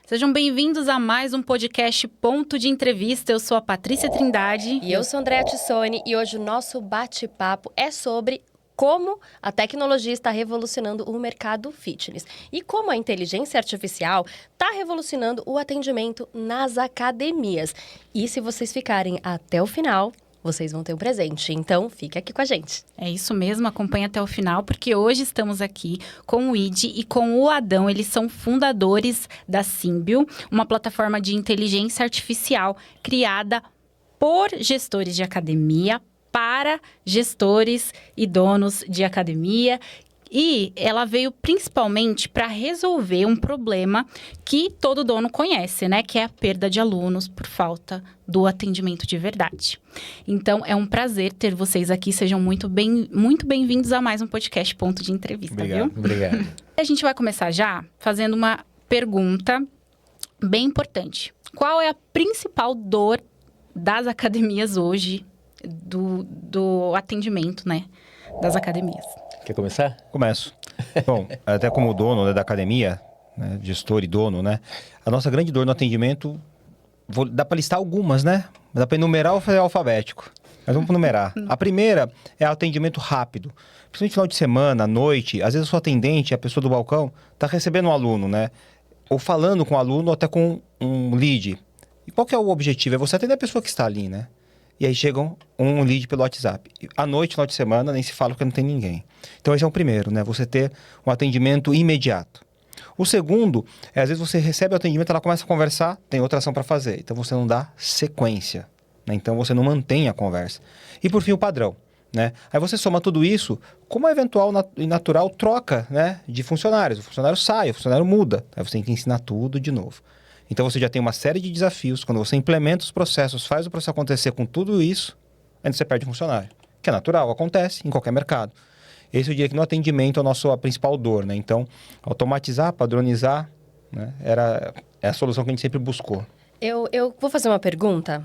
Sejam bem-vindos a mais um podcast Ponto de Entrevista. Eu sou a Patrícia Trindade. E eu sou a Andréa Tissoni e hoje o nosso bate-papo é sobre como a tecnologia está revolucionando o mercado fitness e como a inteligência artificial está revolucionando o atendimento nas academias. E se vocês ficarem até o final, vocês vão ter um presente. Então, fica aqui com a gente. É isso mesmo, acompanha até o final, porque hoje estamos aqui com o Ide e com o Adão. Eles são fundadores da Symbio, uma plataforma de inteligência artificial criada por gestores de academia, para gestores e donos de academia. E ela veio principalmente para resolver um problema que todo dono conhece, né? Que é a perda de alunos por falta do atendimento de verdade. Então, é um prazer ter vocês aqui. Sejam muito bem-vindos a mais um podcast Ponto de Entrevista, Obrigado, viu? Obrigado. A gente vai começar já fazendo uma pergunta bem importante. Qual é a principal dor das academias hoje, do atendimento, né? Das academias? Quer começar? Começo. Bom, até como dono, né, da academia, né, gestor e dono, né? A nossa grande dor no atendimento, dá para listar algumas, né? Dá para enumerar ou fazer alfabético. Mas vamos numerar. A primeira é o atendimento rápido. Principalmente no final de semana, à noite, às vezes a sua atendente, a pessoa do balcão, está recebendo um aluno, né? Ou falando com o aluno, ou até com um lead. E qual que é o objetivo? É você atender a pessoa que está ali, né? E aí chegam um lead pelo WhatsApp. À noite, final de semana, nem se fala porque não tem ninguém. Então, esse é o primeiro, né? Você ter um atendimento imediato. O segundo é, às vezes, você recebe o atendimento, ela começa a conversar, tem outra ação para fazer. Então, você não dá sequência, né? Então, você não mantém a conversa. E, por fim, o padrão, né? Aí você soma tudo isso com uma eventual e natural troca, né, de funcionários. O funcionário sai, o funcionário muda. Aí você tem que ensinar tudo de novo. Então, você já tem uma série de desafios. Quando você implementa os processos, faz o processo acontecer com tudo isso, ainda você perde o funcionário. Que é natural, acontece em qualquer mercado. Esse eu diria que no atendimento é a principal dor, né? Então, automatizar, padronizar, né, é a solução que a gente sempre buscou. Eu vou fazer uma pergunta,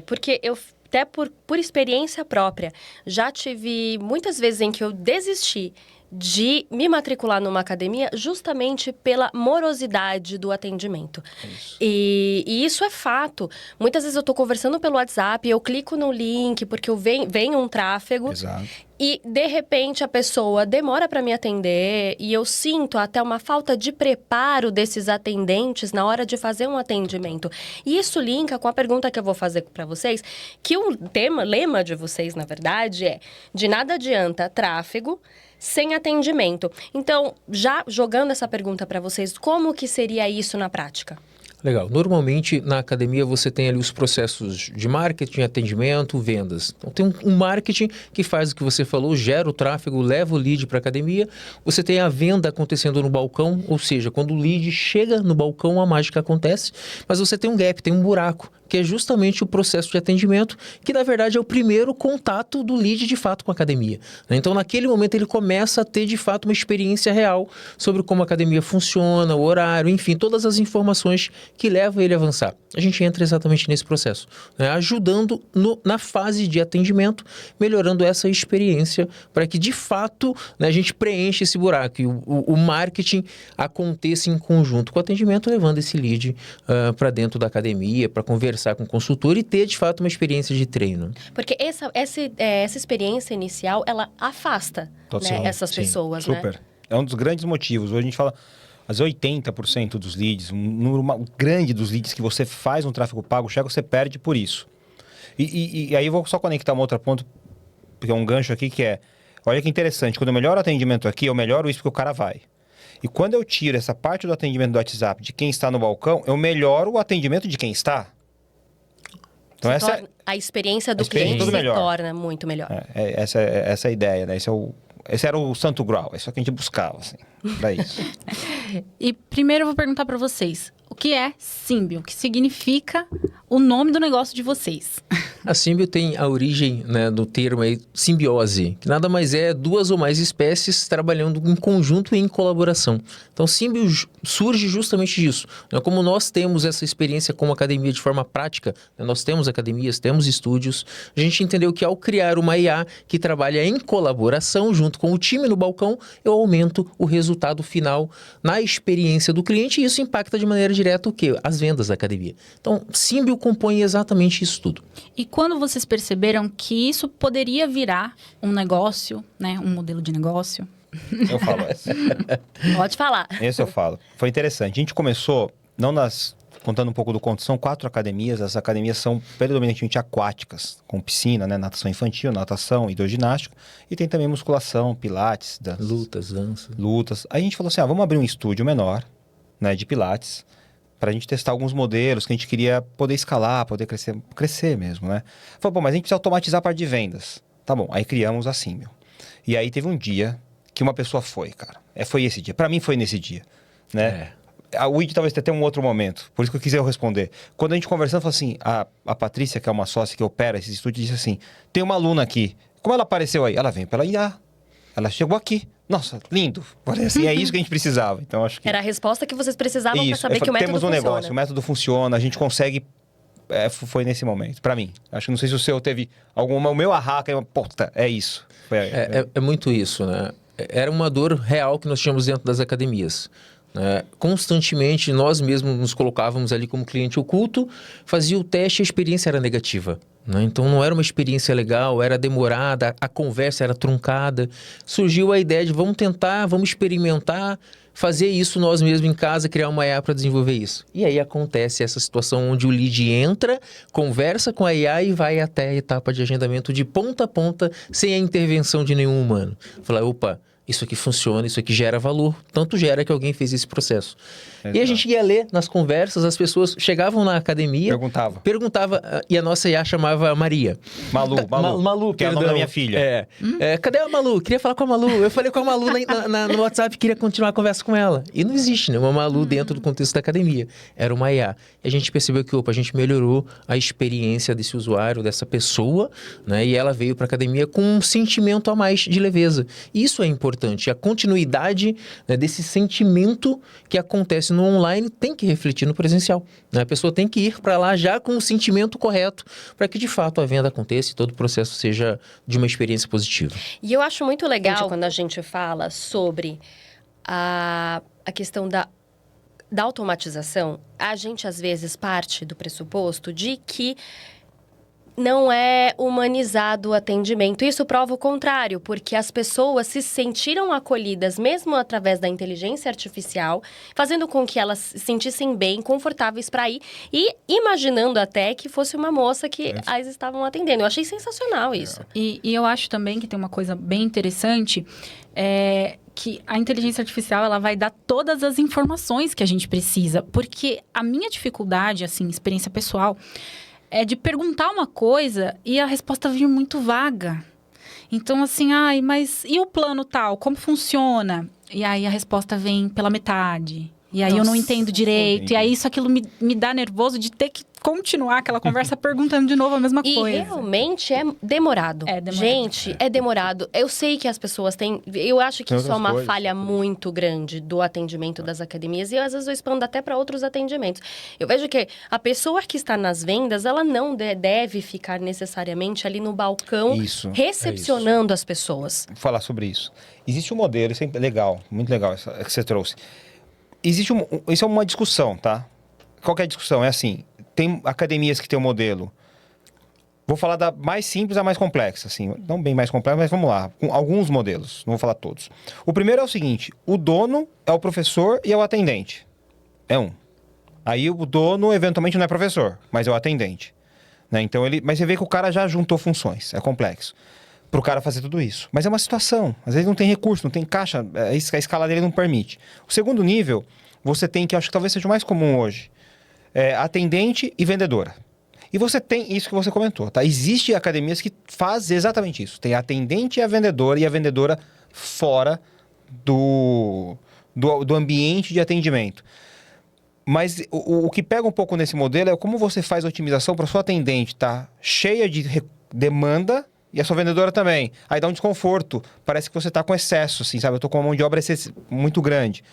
porque eu, até por experiência própria, já tive muitas vezes em que eu desisti de me matricular numa academia justamente pela morosidade do atendimento. Isso. E isso é fato. Muitas vezes eu estou conversando pelo WhatsApp, eu clico no link porque vem um tráfego. Exato. E, de repente, a pessoa demora para me atender e eu sinto até uma falta de preparo desses atendentes na hora de fazer um atendimento. E isso linka com a pergunta que eu vou fazer para vocês, que o lema de vocês, na verdade, é: de nada adianta tráfego sem atendimento. Então, já jogando essa pergunta para vocês, como que seria isso na prática? Legal. Normalmente, na academia, você tem ali os processos de marketing, atendimento, vendas. Então, tem um marketing que faz o que você falou, gera o tráfego, leva o lead para a academia. Você tem a venda acontecendo no balcão, ou seja, quando o lead chega no balcão, a mágica acontece. Mas você tem um gap, tem um buraco, que é justamente o processo de atendimento, que na verdade é o primeiro contato do lead de fato com a academia, né? Então, naquele momento, ele começa a ter de fato uma experiência real sobre como a academia funciona, o horário, enfim, todas as informações que levam ele a avançar. A gente entra exatamente nesse processo, né? Ajudando na fase de atendimento, melhorando essa experiência para que de fato, né, a gente preencha esse buraco e o marketing aconteça em conjunto com o atendimento, levando esse lead para dentro da academia, para conversar com o consultor e ter, de fato, uma experiência de treino. Porque essa experiência inicial, ela afasta, né, essas pessoas, super. Né? É um dos grandes motivos. Hoje a gente fala, às 80% dos leads, um número grande dos leads que você faz um tráfego pago, você perde por isso. E aí eu vou só conectar um outro ponto, porque é um gancho aqui que é, olha que interessante, quando eu melhoro o atendimento aqui, eu melhoro isso porque o cara vai. E quando eu tiro essa parte do atendimento do WhatsApp de quem está no balcão, eu melhoro o atendimento de quem está. Então A experiência do cliente se torna muito melhor. Essa é a ideia, né? Esse era o santo grau, é isso que a gente buscava, assim. Era isso. E primeiro eu vou perguntar para vocês, o que é Symbio? O que significa o nome do negócio de vocês? A Symbio tem a origem, né, do termo aí, simbiose, que nada mais é duas ou mais espécies trabalhando em conjunto e em colaboração. Então, Symbio surge justamente disso. Como nós temos essa experiência com a academia de forma prática, né, nós temos academias, temos estúdios, a gente entendeu que ao criar uma IA que trabalha em colaboração junto com o time no balcão, eu aumento o resultado final na experiência do cliente e isso impacta de maneira direta o quê? As vendas da academia. Então, Symbio compõe exatamente isso tudo. E quando vocês perceberam que isso poderia virar um negócio, né, um modelo de negócio? Eu falo essa. Pode falar. Esse eu falo. Foi interessante. A gente começou, contando um pouco do conto, são 4 academias. As academias são predominantemente aquáticas, com piscina, né? Natação infantil, natação, hidroginástica. E tem também musculação, pilates, dança. Lutas. Aí a gente falou assim, vamos abrir um estúdio menor, né, de pilates, para a gente testar alguns modelos que a gente queria poder escalar, poder crescer mesmo, né? Falou, mas a gente precisa automatizar a parte de vendas. Tá bom, aí criamos a Symbio. E aí teve um dia que uma pessoa foi, cara. Foi esse dia. Para mim foi nesse dia, né? O Id talvez tenha até um outro momento, por isso que eu quis responder. Quando a gente conversando, falou assim, a Patrícia, que é uma sócia que opera esse estúdio, disse assim, tem uma aluna aqui. Como ela apareceu aí? Ela vem pela IA. Ela chegou aqui. Nossa, lindo. Assim, é isso que a gente precisava. Então, acho que... Era a resposta que vocês precisavam para saber que o método temos um funciona. negócio, o método funciona, a gente consegue... foi nesse momento, para mim. Acho que não sei se o seu teve alguma... O meu que é isso. É muito isso, né? Era uma dor real que nós tínhamos dentro das academias. Constantemente, nós mesmos nos colocávamos ali como cliente oculto, fazia o teste e a experiência era negativa. Então, não era uma experiência legal, era demorada, a conversa era truncada. Surgiu a ideia de vamos tentar, vamos experimentar, fazer isso nós mesmos em casa, criar uma IA para desenvolver isso. E aí acontece essa situação onde o lead entra, conversa com a IA e vai até a etapa de agendamento de ponta a ponta, sem a intervenção de nenhum humano. Falar, opa, isso aqui funciona, isso aqui gera valor. Tanto gera que alguém fez esse processo. Exato. E a gente ia ler nas conversas, as pessoas chegavam na academia... Perguntava, e a nossa IA chamava Maria. Malu, que é o nome da minha filha. Cadê a Malu? Queria falar com a Malu. Eu falei com a Malu no WhatsApp, queria continuar a conversa com ela. E não existe, né? Uma Malu dentro do contexto da academia. Era uma IA. E a gente percebeu que, a gente melhorou a experiência desse usuário, dessa pessoa, né? E ela veio para a academia com um sentimento a mais de leveza. E isso é importante. A continuidade, né, desse sentimento que acontece no online tem que refletir no presencial. Né? A pessoa tem que ir para lá já com o sentimento correto para que, de fato, a venda aconteça e todo o processo seja de uma experiência positiva. E eu acho muito legal quando a gente fala sobre a questão da automatização. A gente, às vezes, parte do pressuposto de que não é humanizado o atendimento. Isso prova o contrário, porque as pessoas se sentiram acolhidas, mesmo através da inteligência artificial, fazendo com que elas se sentissem bem, confortáveis para ir e imaginando até que fosse uma moça que as estavam atendendo. Eu achei sensacional isso. E eu acho também que tem uma coisa bem interessante, que a inteligência artificial ela vai dar todas as informações que a gente precisa, porque a minha dificuldade, assim, experiência pessoal, é de perguntar uma coisa e a resposta vir muito vaga. Então, assim, mas e o plano tal? Como funciona? E aí a resposta vem pela metade. E aí eu não entendo direito. E aí aquilo me dá nervoso de ter que continuar aquela conversa perguntando de novo a mesma coisa. E realmente é demorado. Gente, é demorado. Eu sei que as pessoas têm... Eu acho que isso é uma falha muito grande do atendimento das academias. E às vezes eu expando até para outros atendimentos. Eu vejo que a pessoa que está nas vendas, ela não deve ficar necessariamente ali no balcão recepcionando as pessoas. Vou falar sobre isso. Existe um modelo, isso é legal, muito legal isso que você trouxe. Isso é uma discussão, tá? Qual que é a discussão? É assim, tem academias que tem um modelo. Vou falar da mais simples à mais complexa, assim. Não bem mais complexa, mas vamos lá. Com alguns modelos, não vou falar todos. O primeiro é o seguinte, o dono é o professor e é o atendente. É um. Aí o dono, eventualmente, não é professor, mas é o atendente. Né? Então, mas você vê que o cara já juntou funções, é complexo. Para o cara fazer tudo isso. Mas é uma situação. Às vezes não tem recurso, não tem caixa, a escala dele não permite. O segundo nível, você tem que, acho que talvez seja o mais comum hoje, atendente e vendedora. E você tem isso que você comentou, tá? Existem academias que fazem exatamente isso. Tem a atendente e a vendedora fora do do ambiente de atendimento. Mas o que pega um pouco nesse modelo é como você faz a otimização para sua atendente tá cheia de demanda e a sua vendedora também. Aí dá um desconforto. Parece que você está com excesso, assim, sabe? Eu estou com uma mão de obra muito grande.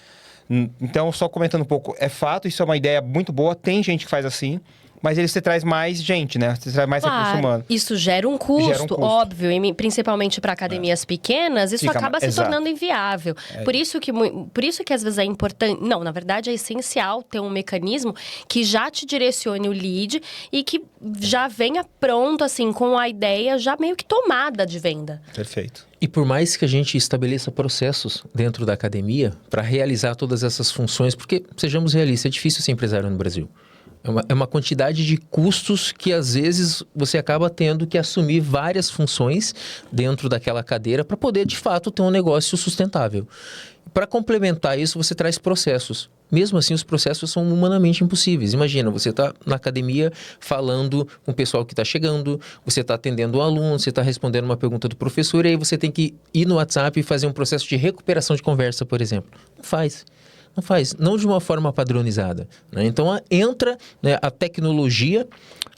Então, só comentando um pouco, é fato, isso é uma ideia muito boa, tem gente que faz assim, mas você traz mais gente, né? Você traz mais recurso humano. Isso gera um custo, óbvio, e principalmente para academias pequenas, isso acaba se tornando inviável. Por isso que às vezes é importante, não, na verdade é essencial ter um mecanismo que já te direcione o lead e que já venha pronto, assim, com a ideia já meio que tomada de venda. Perfeito. E por mais que a gente estabeleça processos dentro da academia para realizar todas essas funções, porque, sejamos realistas, é difícil ser empresário no Brasil. É uma quantidade de custos que, às vezes, você acaba tendo que assumir várias funções dentro daquela cadeira para poder, de fato, ter um negócio sustentável. Para complementar isso, você traz processos. Mesmo assim, os processos são humanamente impossíveis. Imagina, você está na academia falando com o pessoal que está chegando, você está atendendo um aluno, você está respondendo uma pergunta do professor, e aí você tem que ir no WhatsApp e fazer um processo de recuperação de conversa, por exemplo. Não faz. Não faz, não de uma forma padronizada, né? Então, entra, né, a tecnologia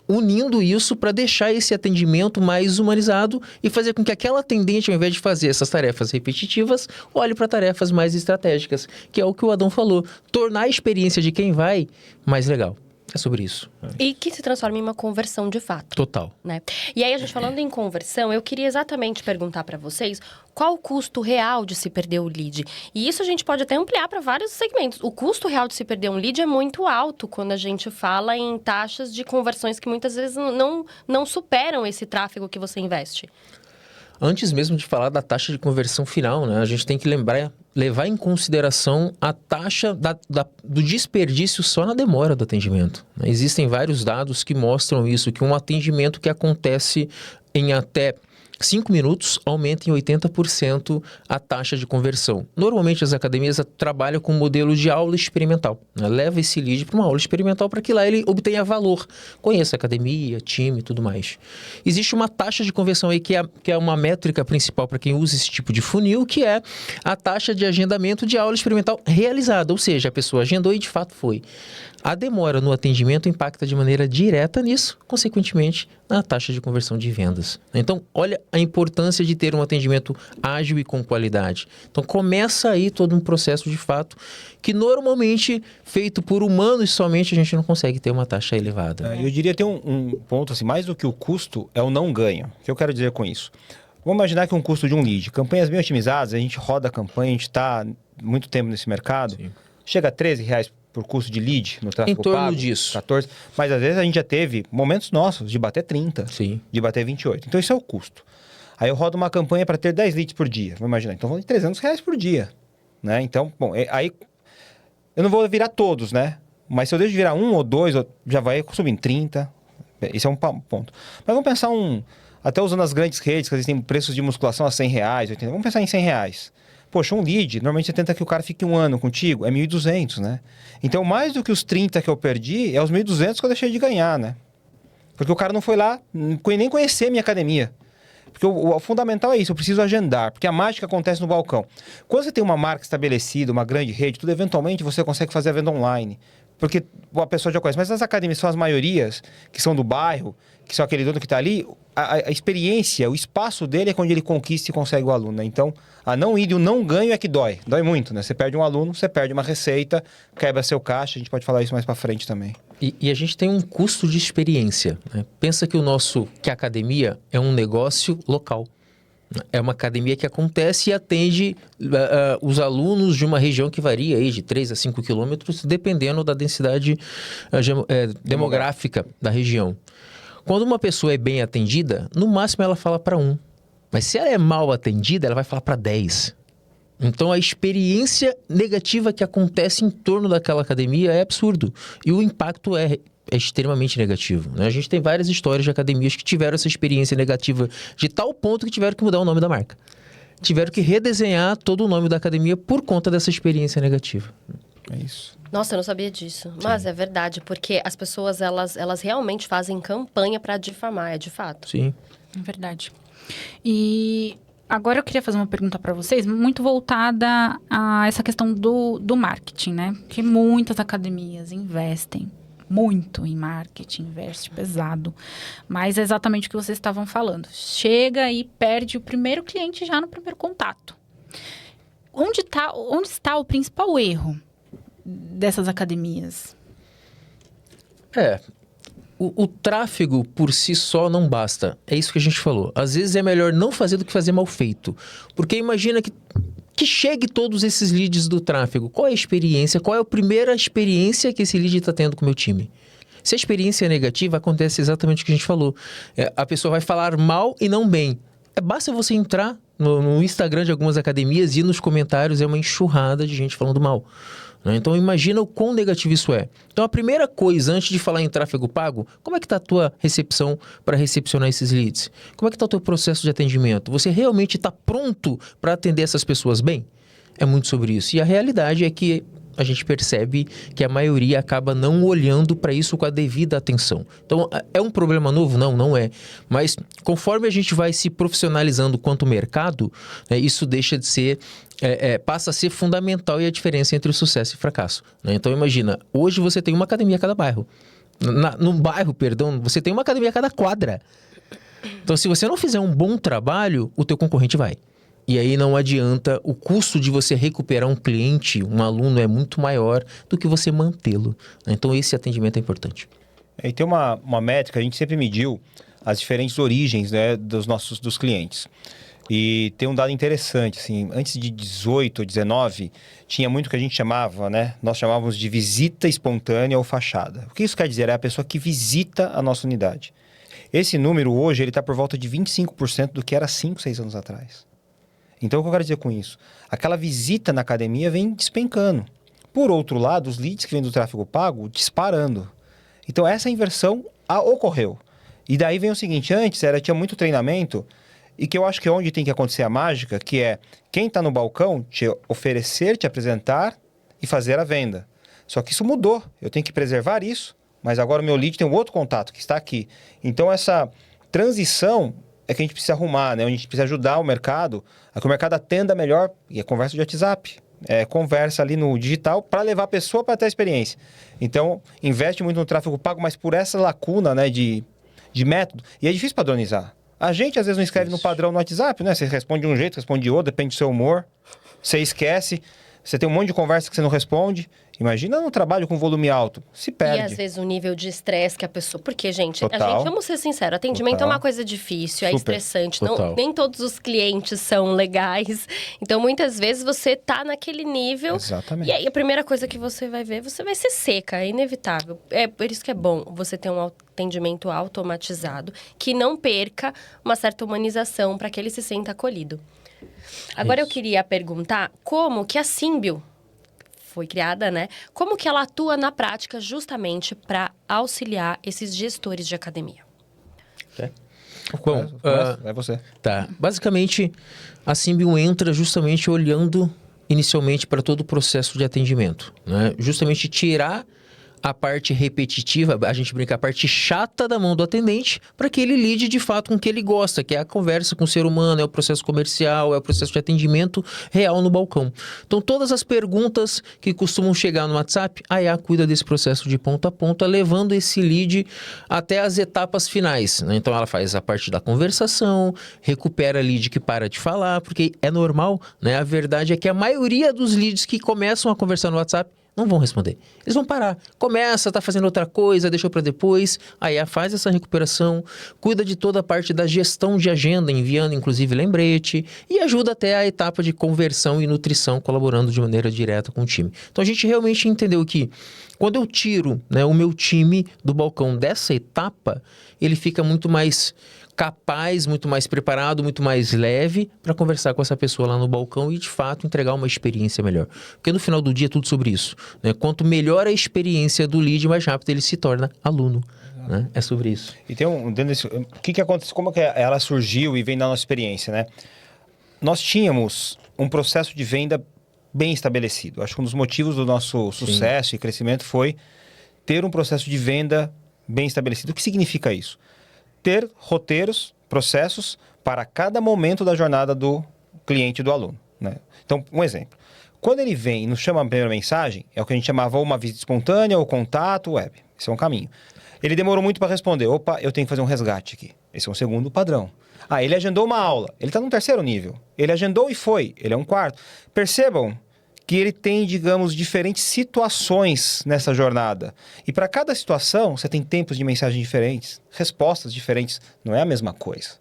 unindo isso para deixar esse atendimento mais humanizado e fazer com que aquela atendente, ao invés de fazer essas tarefas repetitivas, olhe para tarefas mais estratégicas, que é o que o Adão falou, tornar a experiência de quem vai mais legal. É sobre isso. E que se transforma em uma conversão de fato. Total. Né? E aí, a gente falando em conversão, eu queria exatamente perguntar para vocês qual o custo real de se perder o lead. E isso a gente pode até ampliar para vários segmentos. O custo real de se perder um lead é muito alto quando a gente fala em taxas de conversões que muitas vezes não superam esse tráfego que você investe. Antes mesmo de falar da taxa de conversão final, né, a gente tem que levar em consideração a taxa do desperdício só na demora do atendimento. Existem vários dados que mostram isso, que um atendimento que acontece em até 5 minutos aumenta em 80% a taxa de conversão. Normalmente as academias trabalham com um modelo de aula experimental, né? Leva esse lead para uma aula experimental para que lá ele obtenha valor. Conheça a academia, time e tudo mais. Existe uma taxa de conversão aí que é uma métrica principal para quem usa esse tipo de funil, que é a taxa de agendamento de aula experimental realizada. Ou seja, a pessoa agendou e de fato foi. A demora no atendimento impacta de maneira direta nisso, consequentemente, na taxa de conversão de vendas. Então, olha a importância de ter um atendimento ágil e com qualidade. Então, começa aí todo um processo de fato que normalmente, feito por humanos somente, a gente não consegue ter uma taxa elevada. Eu diria ter um ponto, assim, mais do que o custo, é o não ganho. O que eu quero dizer com isso? Vamos imaginar que um custo de um lead. Campanhas bem otimizadas, a gente roda a campanha, a gente está muito tempo nesse mercado. Sim. Chega a R$13 por custo de lead no tráfego pago. Em torno disso. 14. Mas às vezes a gente já teve momentos nossos de bater 30, sim, de bater 28. Então isso é o custo. Aí eu rodo uma campanha para ter 10 leads por dia. Vamos imaginar. Então vou de R$300 por dia. Né? Então, bom, aí eu não vou virar todos, né? Mas se eu deixo de virar um ou dois, já vai subindo 30. Esse é um ponto. Mas vamos pensar até usando as grandes redes, que eles têm preços de musculação a R$100, 80. Vamos pensar em R$100. Poxa, um lead, normalmente você tenta que o cara fique um ano contigo, é 1.200, né? Então, mais do que os 30 que eu perdi, é os 1.200 que eu deixei de ganhar, né? Porque o cara não foi lá nem conhecer a minha academia. Porque o fundamental é isso, eu preciso agendar, porque a mágica acontece no balcão. Quando você tem uma marca estabelecida, uma grande rede, tudo, eventualmente você consegue fazer a venda online. Porque a pessoa já conhece. Mas as academias são as maiorias, que são do bairro, que são aquele dono que está ali, a experiência, o espaço dele é quando ele conquista e consegue o aluno, né? Então, a não ir e o não ganho é que dói. Dói muito, né? Você perde um aluno, você perde uma receita, quebra seu caixa, a gente pode falar isso mais para frente também. E a gente tem um custo de experiência, né? Pensa que a academia é um negócio local. É uma academia que acontece e atende os alunos de uma região que varia aí de 3 a 5 quilômetros, dependendo da densidade demográfica da região. Quando uma pessoa é bem atendida, no máximo ela fala para 1. Mas se ela é mal atendida, ela vai falar para 10. Então a experiência negativa que acontece em torno daquela academia é absurdo. E o impacto é extremamente negativo, né? A gente tem várias histórias de academias que tiveram essa experiência negativa de tal ponto que tiveram que mudar o nome da marca. Tiveram que redesenhar todo o nome da academia por conta dessa experiência negativa. É isso. Nossa, eu não sabia disso. Mas sim, é verdade, porque as pessoas, elas realmente fazem campanha para difamar, é de fato. Sim. É verdade. E Agora eu queria fazer uma pergunta para vocês, muito voltada a essa questão do marketing, né? Que muitas academias investem muito em marketing, investe pesado. Mas é exatamente o que vocês estavam falando. Chega e perde o primeiro cliente já no primeiro contato. Onde está o principal erro dessas academias? O tráfego por si só não basta. É isso que a gente falou. Às vezes é melhor não fazer do que fazer mal feito. Porque imagina que chegue todos esses leads do tráfego. Qual é a experiência? Qual é a primeira experiência que esse lead está tendo com o meu time? Se a experiência é negativa, acontece exatamente o que a gente falou. A pessoa vai falar mal e não bem. Basta você entrar no Instagram de algumas academias e nos comentários é uma enxurrada de gente falando mal. Então, imagina o quão negativo isso é. Então, a primeira coisa, antes de falar em tráfego pago, como é que está a tua recepção para recepcionar esses leads? Como é que está o teu processo de atendimento? Você realmente está pronto para atender essas pessoas bem? É muito sobre isso. E a realidade é que a gente percebe que a maioria acaba não olhando para isso com a devida atenção. Então, é um problema novo? Não, não é. Mas conforme a gente vai se profissionalizando quanto mercado, né, isso deixa de ser... passa a ser fundamental e a diferença entre o sucesso e fracasso. Né? Então, imagina, hoje você tem uma academia a cada bairro. No bairro, perdão, você tem uma academia a cada quadra. Então, se você não fizer um bom trabalho, o teu concorrente vai. E aí não adianta, o custo de você recuperar um cliente, um aluno, é muito maior do que você mantê-lo. Então, esse atendimento é importante. E tem uma métrica, a gente sempre mediu as diferentes origens, né, dos clientes. E tem um dado interessante, assim, antes de 18 ou 19, tinha muito que a gente chamava, né? Nós chamávamos de visita espontânea ou fachada. O que isso quer dizer? É a pessoa que visita a nossa unidade. Esse número hoje, ele está por volta de 25% do que era 5, 6 anos atrás. Então, o que eu quero dizer com isso? Aquela visita na academia vem despencando. Por outro lado, os leads que vêm do tráfego pago disparando. Então, essa inversão ocorreu. E daí vem o seguinte, antes tinha muito treinamento, e que eu acho que é onde tem que acontecer a mágica, que é quem está no balcão te oferecer, te apresentar e fazer a venda. Só que isso mudou, eu tenho que preservar isso, mas agora o meu lead tem um outro contato que está aqui. Então, essa transição é que a gente precisa arrumar, né? A gente precisa ajudar o mercado a que o mercado atenda melhor, e é conversa de WhatsApp. É conversa ali no digital para levar a pessoa para ter a experiência. Então, investe muito no tráfego pago, mas por essa lacuna, né, de método. E é difícil padronizar. A gente, às vezes, não escreve no padrão no WhatsApp, né? Você responde de um jeito, responde de outro, depende do seu humor. Você esquece. Você tem um monte de conversa que você não responde. Imagina no trabalho com volume alto. Se perde. E às vezes o nível de estresse que a pessoa... Porque, gente, Total. vamos ser sinceros, atendimento é uma coisa difícil, é Super. estressante. Total. Nem todos os clientes são legais. Então, muitas vezes, você tá naquele nível... Exatamente. E aí, a primeira coisa que você vai ver, você vai ser seca, é inevitável. É por isso que é bom você ter um atendimento automatizado, que não perca uma certa humanização para que ele se sinta acolhido. Agora, eu queria perguntar como que a Symbio foi criada, né? Como que ela atua na prática justamente para auxiliar esses gestores de academia? Bom, É você. tá. Basicamente, a Symbio entra justamente olhando inicialmente para todo o processo de atendimento, né? Justamente tirar a parte repetitiva, a gente brinca, a parte chata da mão do atendente, para que ele lide de fato com o que ele gosta, que é a conversa com o ser humano, é o processo comercial, é o processo de atendimento real no balcão. Então, todas as perguntas que costumam chegar no WhatsApp, a IA cuida desse processo de ponta a ponta, levando esse lead até as etapas finais, né? Então, ela faz a parte da conversação, recupera lead que para de falar, porque é normal, né? A verdade é que a maioria dos leads que começam a conversar no WhatsApp não vão responder. Eles vão parar. Começa, tá fazendo outra coisa, deixou para depois. A IA faz essa recuperação, cuida de toda a parte da gestão de agenda, enviando inclusive lembrete, e ajuda até a etapa de conversão e nutrição, colaborando de maneira direta com o time. Então a gente realmente entendeu que quando eu tiro, né, o meu time do balcão dessa etapa, ele fica muito mais capaz, muito mais preparado, muito mais leve para conversar com essa pessoa lá no balcão e, de fato, entregar uma experiência melhor. Porque no final do dia é tudo sobre isso, né? Quanto melhor a experiência do lead, mais rápido ele se torna aluno, né? É sobre isso. E tem o que acontece, como que ela surgiu e vem da nossa experiência, né? Nós tínhamos um processo de venda bem estabelecido. Acho que um dos motivos do nosso sucesso e crescimento foi ter um processo de venda bem estabelecido. O que significa isso? ter roteiros, processos para cada momento da jornada do cliente e do aluno, né? Então, um exemplo. Quando ele vem e nos chama a primeira mensagem, é o que a gente chamava ou uma visita espontânea ou contato web. Esse é um caminho. Ele demorou muito para responder. Opa, eu tenho que fazer um resgate aqui. Esse é um segundo padrão. Ah, ele agendou uma aula. Ele está no terceiro nível. Ele agendou e foi. Ele é um quarto. Percebam que ele tem, digamos, diferentes situações nessa jornada. E para cada situação, você tem tempos de mensagem diferentes, respostas diferentes. Não é a mesma coisa.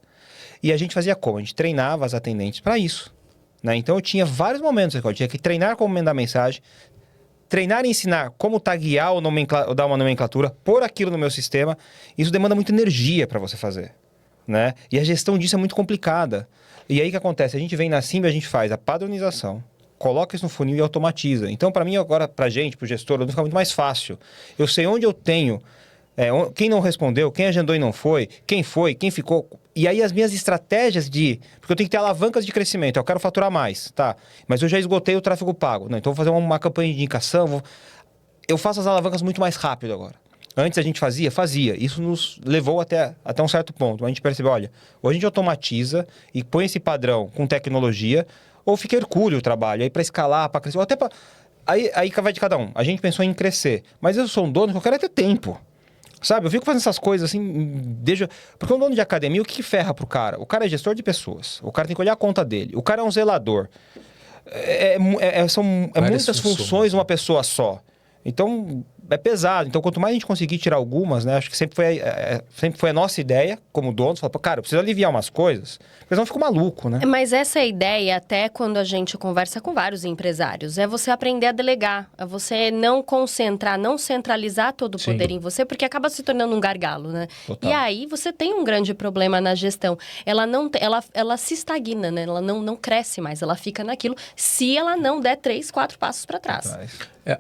E a gente fazia como? A gente treinava as atendentes para isso, né? Então eu tinha vários momentos. Eu tinha que treinar como mandar mensagem, treinar e ensinar como taguear ou dar uma nomenclatura, pôr aquilo no meu sistema. Isso demanda muita energia para você fazer, né? E a gestão disso é muito complicada. E aí o que acontece? A gente vem na Símbio, a gente faz a padronização, coloca isso no funil e automatiza. Então, para mim, agora, para a gente, para o gestor, fica muito mais fácil. Eu sei onde eu tenho, quem não respondeu, quem agendou e não foi, quem ficou. E aí as minhas estratégias porque eu tenho que ter alavancas de crescimento, eu quero faturar mais, tá? Mas eu já esgotei o tráfego pago. Não, então eu vou fazer uma campanha de indicação, eu faço as alavancas muito mais rápido agora. Antes a gente fazia. Isso nos levou até um certo ponto. A gente percebeu, olha, ou a gente automatiza e põe esse padrão com tecnologia, ou fica hercúleo o trabalho. Aí para escalar, para crescer, ou até para... Aí vai de cada um. A gente pensou em crescer. Mas eu sou um dono que eu quero ter tempo. Sabe? Eu fico fazendo essas coisas assim, porque um dono de academia, o que ferra pro cara? O cara é gestor de pessoas. O cara tem que olhar a conta dele. O cara é um zelador. São muitas funções de uma pessoa só. Então, é pesado. Então, quanto mais a gente conseguir tirar algumas, né? Acho que sempre foi a nossa ideia, como dono, falar, cara, eu preciso aliviar umas coisas, porque senão fica maluco, né? Mas essa é a ideia, até quando a gente conversa com vários empresários, é você aprender a delegar, é você não concentrar, não centralizar todo o poder em você, porque acaba se tornando um gargalo, né? Total. E aí você tem um grande problema na gestão. Ela se estagna, né? Ela não cresce mais, ela fica naquilo, se ela não der 3, 4 passos para trás.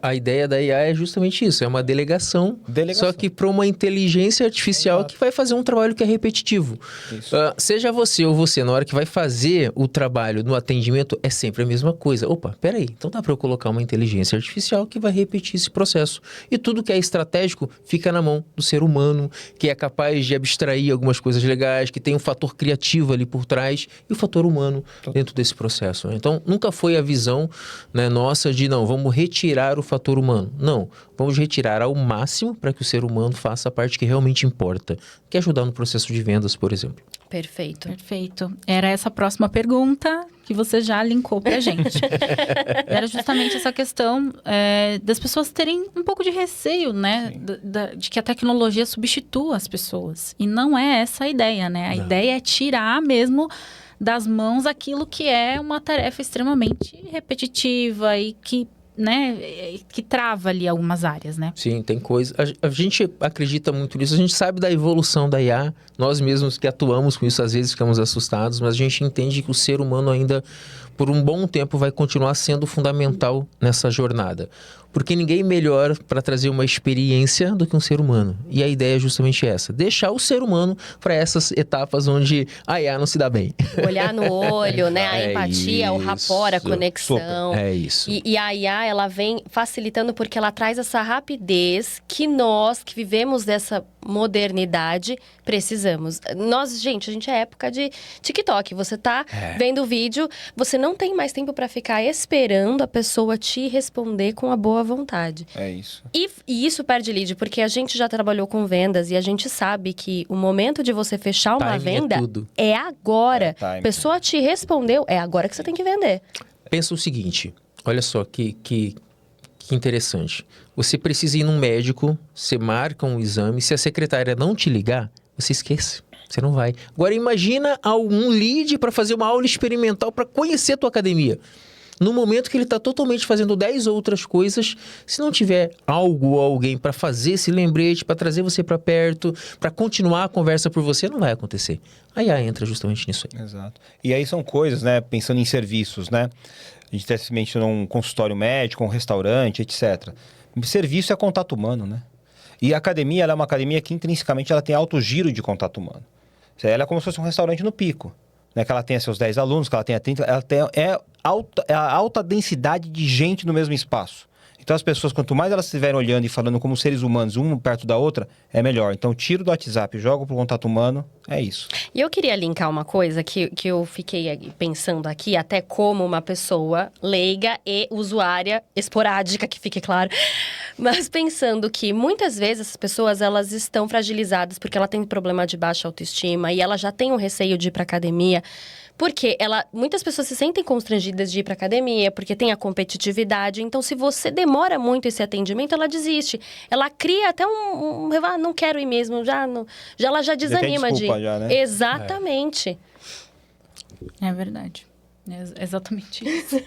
A ideia da IA é justamente isso, é uma delegação. Só que para uma inteligência artificial que vai fazer um trabalho que é repetitivo. Seja você ou você, na hora que vai fazer o trabalho no atendimento, é sempre a mesma coisa. Opa, peraí, então dá para eu colocar uma inteligência artificial que vai repetir esse processo. E tudo que é estratégico fica na mão do ser humano, que é capaz de abstrair algumas coisas legais, que tem um fator criativo ali por trás e o fator humano dentro desse processo. Então, nunca foi a visão, né, nossa de, não, vamos retirar o fator humano. Não, vamos retirar ao máximo para que o ser humano faça a parte que realmente importa, que é ajudar no processo de vendas, por exemplo. Perfeito. Perfeito. Era essa a próxima pergunta que você já linkou pra gente. Era justamente essa questão das pessoas terem um pouco de receio, né? De que a tecnologia substitua as pessoas. E não é essa a ideia, né? A ideia é tirar mesmo das mãos aquilo que é uma tarefa extremamente repetitiva e que trava ali algumas áreas, né? Sim, tem coisa. A gente acredita muito nisso, a gente sabe da evolução da IA, nós mesmos que atuamos com isso, às vezes ficamos assustados, mas a gente entende que o ser humano ainda, por um bom tempo, vai continuar sendo fundamental nessa jornada. Porque ninguém melhor para trazer uma experiência do que um ser humano. E a ideia é justamente essa, deixar o ser humano para essas etapas onde a IA não se dá bem. Olhar no olho, né? A empatia, o rapport, a conexão. É isso. E a IA, ela vem facilitando porque ela traz essa rapidez que nós, que vivemos dessa modernidade, precisamos. Gente, a gente é época de TikTok. Você tá vendo o vídeo, você não tem mais tempo para ficar esperando a pessoa te responder com a boa vontade. É isso. E isso perde lead, porque a gente já trabalhou com vendas e a gente sabe que o momento de você fechar uma venda é agora. A pessoa te respondeu, é agora que você tem que vender. Pensa o seguinte, olha só que interessante. Você precisa ir num médico, você marca um exame, se a secretária não te ligar, você esquece. Você não vai. Agora imagina algum lead para fazer uma aula experimental para conhecer a tua academia. No momento que ele está totalmente fazendo 10 outras coisas, se não tiver algo ou alguém para fazer esse lembrete, para trazer você para perto, para continuar a conversa por você, não vai acontecer. A IA entra justamente nisso aí. Exato. E aí são coisas, né? Pensando em serviços, né? A gente está mencionando um consultório médico, um restaurante, etc. Serviço é contato humano, né? E a academia, ela é uma academia que intrinsecamente ela tem alto giro de contato humano. Ela é como se fosse um restaurante no pico. Né, que ela tenha seus 10 alunos, que ela tenha 30, ela tem a alta densidade de gente no mesmo espaço. Então as pessoas, quanto mais elas estiverem olhando e falando como seres humanos, um perto da outra, é melhor. Então tiro do WhatsApp, jogo pro contato humano, é isso. E eu queria linkar uma coisa que eu fiquei pensando aqui, até como uma pessoa leiga e usuária esporádica, que fique claro. Mas pensando que muitas vezes essas pessoas, elas estão fragilizadas porque ela tem problema de baixa autoestima e ela já tem um receio de ir pra academia. Porque muitas pessoas se sentem constrangidas de ir para academia, porque tem a competitividade. Então, se você demora muito esse atendimento, ela desiste. Ela cria até não quero ir mesmo, ela já desanima de ir. Já, né? Exatamente. É verdade. É exatamente isso.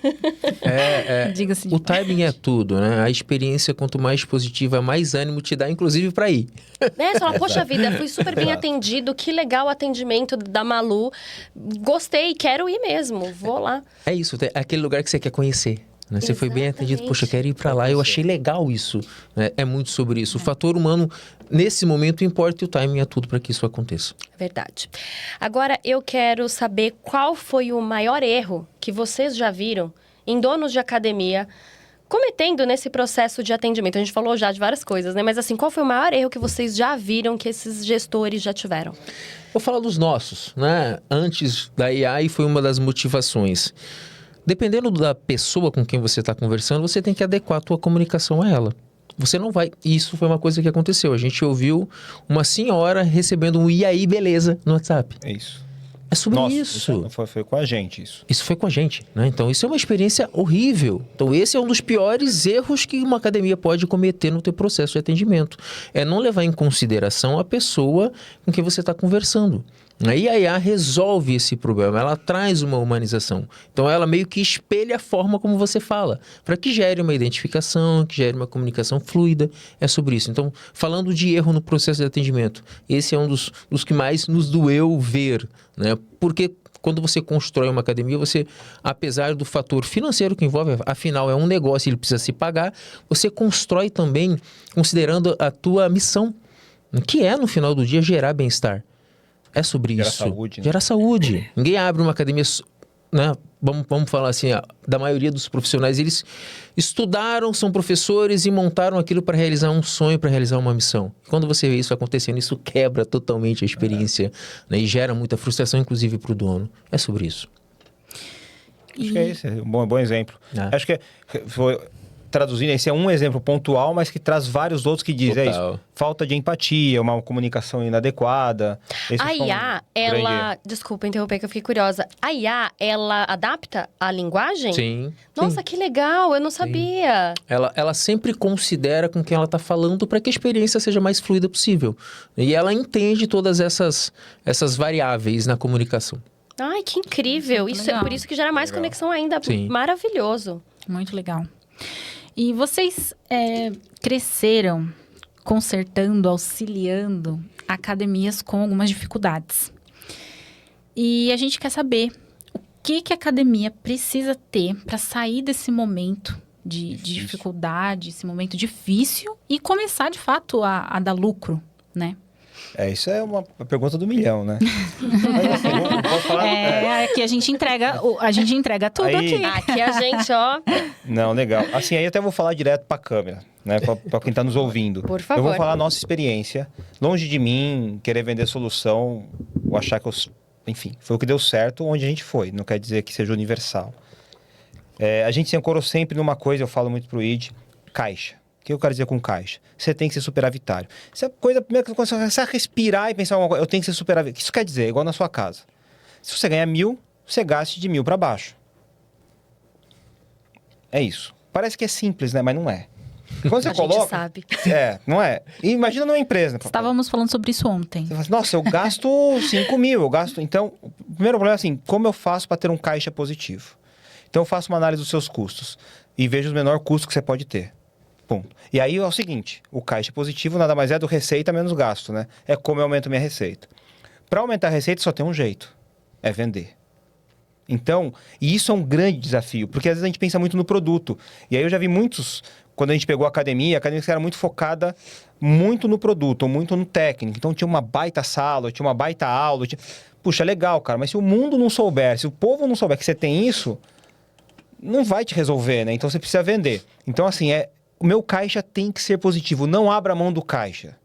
Diga-se. O timing é tudo, né? A experiência, quanto mais positiva, mais ânimo te dá, inclusive, para ir. Você fala, poxa vida, fui super bem atendido, que legal o atendimento da Malu. Gostei, quero ir mesmo, vou lá. É isso, é aquele lugar que você quer conhecer. Né? Você foi bem atendido, poxa, eu quero ir para lá, eu achei legal isso. Né? É muito sobre isso. O fator humano, nesse momento, importa e o timing é tudo para que isso aconteça. Verdade. Agora, eu quero saber qual foi o maior erro que vocês já viram em donos de academia cometendo nesse processo de atendimento. A gente falou já de várias coisas, né? Mas assim, qual foi o maior erro que vocês já viram que esses gestores já tiveram? Vou falar dos nossos, né? Antes da AI foi uma das motivações. Dependendo da pessoa com quem você está conversando, você tem que adequar a tua comunicação a ela. Você não vai... Isso foi uma coisa que aconteceu. A gente ouviu uma senhora recebendo um "e aí, beleza?" no WhatsApp. É isso. É sobre Nossa, isso. Foi com a gente isso. Isso foi com a gente, né? Então, isso é uma experiência horrível. Então, esse é um dos piores erros que uma academia pode cometer no teu processo de atendimento. É não levar em consideração a pessoa com quem você está conversando. E a IA resolve esse problema, ela traz uma humanização. Então, ela meio que espelha a forma como você fala, para que gere uma identificação, que gere uma comunicação fluida. É sobre isso. Então, falando de erro no processo de atendimento, esse é um dos que mais nos doeu ver, né? Porque quando você constrói uma academia, você, apesar do fator financeiro que envolve, afinal é um negócio, ele precisa se pagar, você constrói também considerando a tua missão, que é, no final do dia, gerar bem-estar. É sobre Gerar isso. saúde, né? Gerar saúde. Ninguém abre uma academia, né? Vamos falar assim, da maioria dos profissionais, eles estudaram, são professores e montaram aquilo para realizar um sonho, para realizar uma missão. Quando você vê isso acontecendo, isso quebra totalmente a experiência, né? E gera muita frustração, inclusive, para o dono. É sobre isso. Acho que é esse, um bom exemplo. É. Acho que foi... Traduzindo, esse é um exemplo pontual, mas que traz vários outros que diz, é isso, falta de empatia, uma comunicação inadequada. Esse A IA, ela... Desculpa interromper, que eu fiquei curiosa. A IA, ela adapta a linguagem? Sim. Nossa, que legal, eu não sabia. Ela sempre considera com quem ela está falando para que a experiência seja mais fluida possível. E ela entende todas essas variáveis na comunicação. Ai, que incrível. Isso é por isso que gera mais conexão ainda. Sim. Maravilhoso. Muito legal. E vocês cresceram consertando, auxiliando academias com algumas dificuldades. E a gente quer saber o que a academia precisa ter para sair desse momento de dificuldade, esse momento difícil e começar, de fato, a dar lucro, né? Isso é uma pergunta do milhão, né? Mas, assim, não posso falar... Aqui a gente entrega tudo Aí- aqui. Aqui a gente, ó... Não, legal. Assim, aí eu até vou falar direto pra câmera, né? Pra quem tá nos ouvindo. Por favor. Eu vou falar a nossa experiência. Longe de mim querer vender solução, ou achar que eu... Enfim, foi o que deu certo onde a gente foi. Não quer dizer que seja universal. A gente se ancorou sempre numa coisa, eu falo muito pro ID, caixa. O que eu quero dizer com caixa? Você tem que ser superavitário. Isso é a coisa, primeira que você começar a respirar e pensar alguma coisa, eu tenho que ser superavitário. O que isso quer dizer? Igual na sua casa. Se você ganhar 1.000, você gaste de 1.000 para baixo. É isso. Parece que é simples, né? Mas não é. Quando você A coloca... gente sabe. Não é. E imagina numa empresa. Né? Estávamos falando sobre isso ontem. Você fala assim, nossa, eu gasto 5.000, eu gasto... Então, o primeiro problema é assim, como eu faço para ter um caixa positivo? Então, eu faço uma análise dos seus custos e vejo o menor custo que você pode ter. Ponto. E aí é o seguinte, o caixa positivo nada mais é do receita menos gasto, né? É como eu aumento minha receita. Para aumentar a receita só tem um jeito, é vender. Então, e isso é um grande desafio, porque às vezes a gente pensa muito no produto. E aí eu já vi muitos, quando a gente pegou a academia era muito focada muito no produto, ou muito no técnico. Então tinha uma baita sala, tinha uma baita aula. Puxa, legal, cara, mas se o mundo não souber, se o povo não souber que você tem isso, não vai te resolver, né? Então você precisa vender. Então, assim, o meu caixa tem que ser positivo, não abra mão do caixa.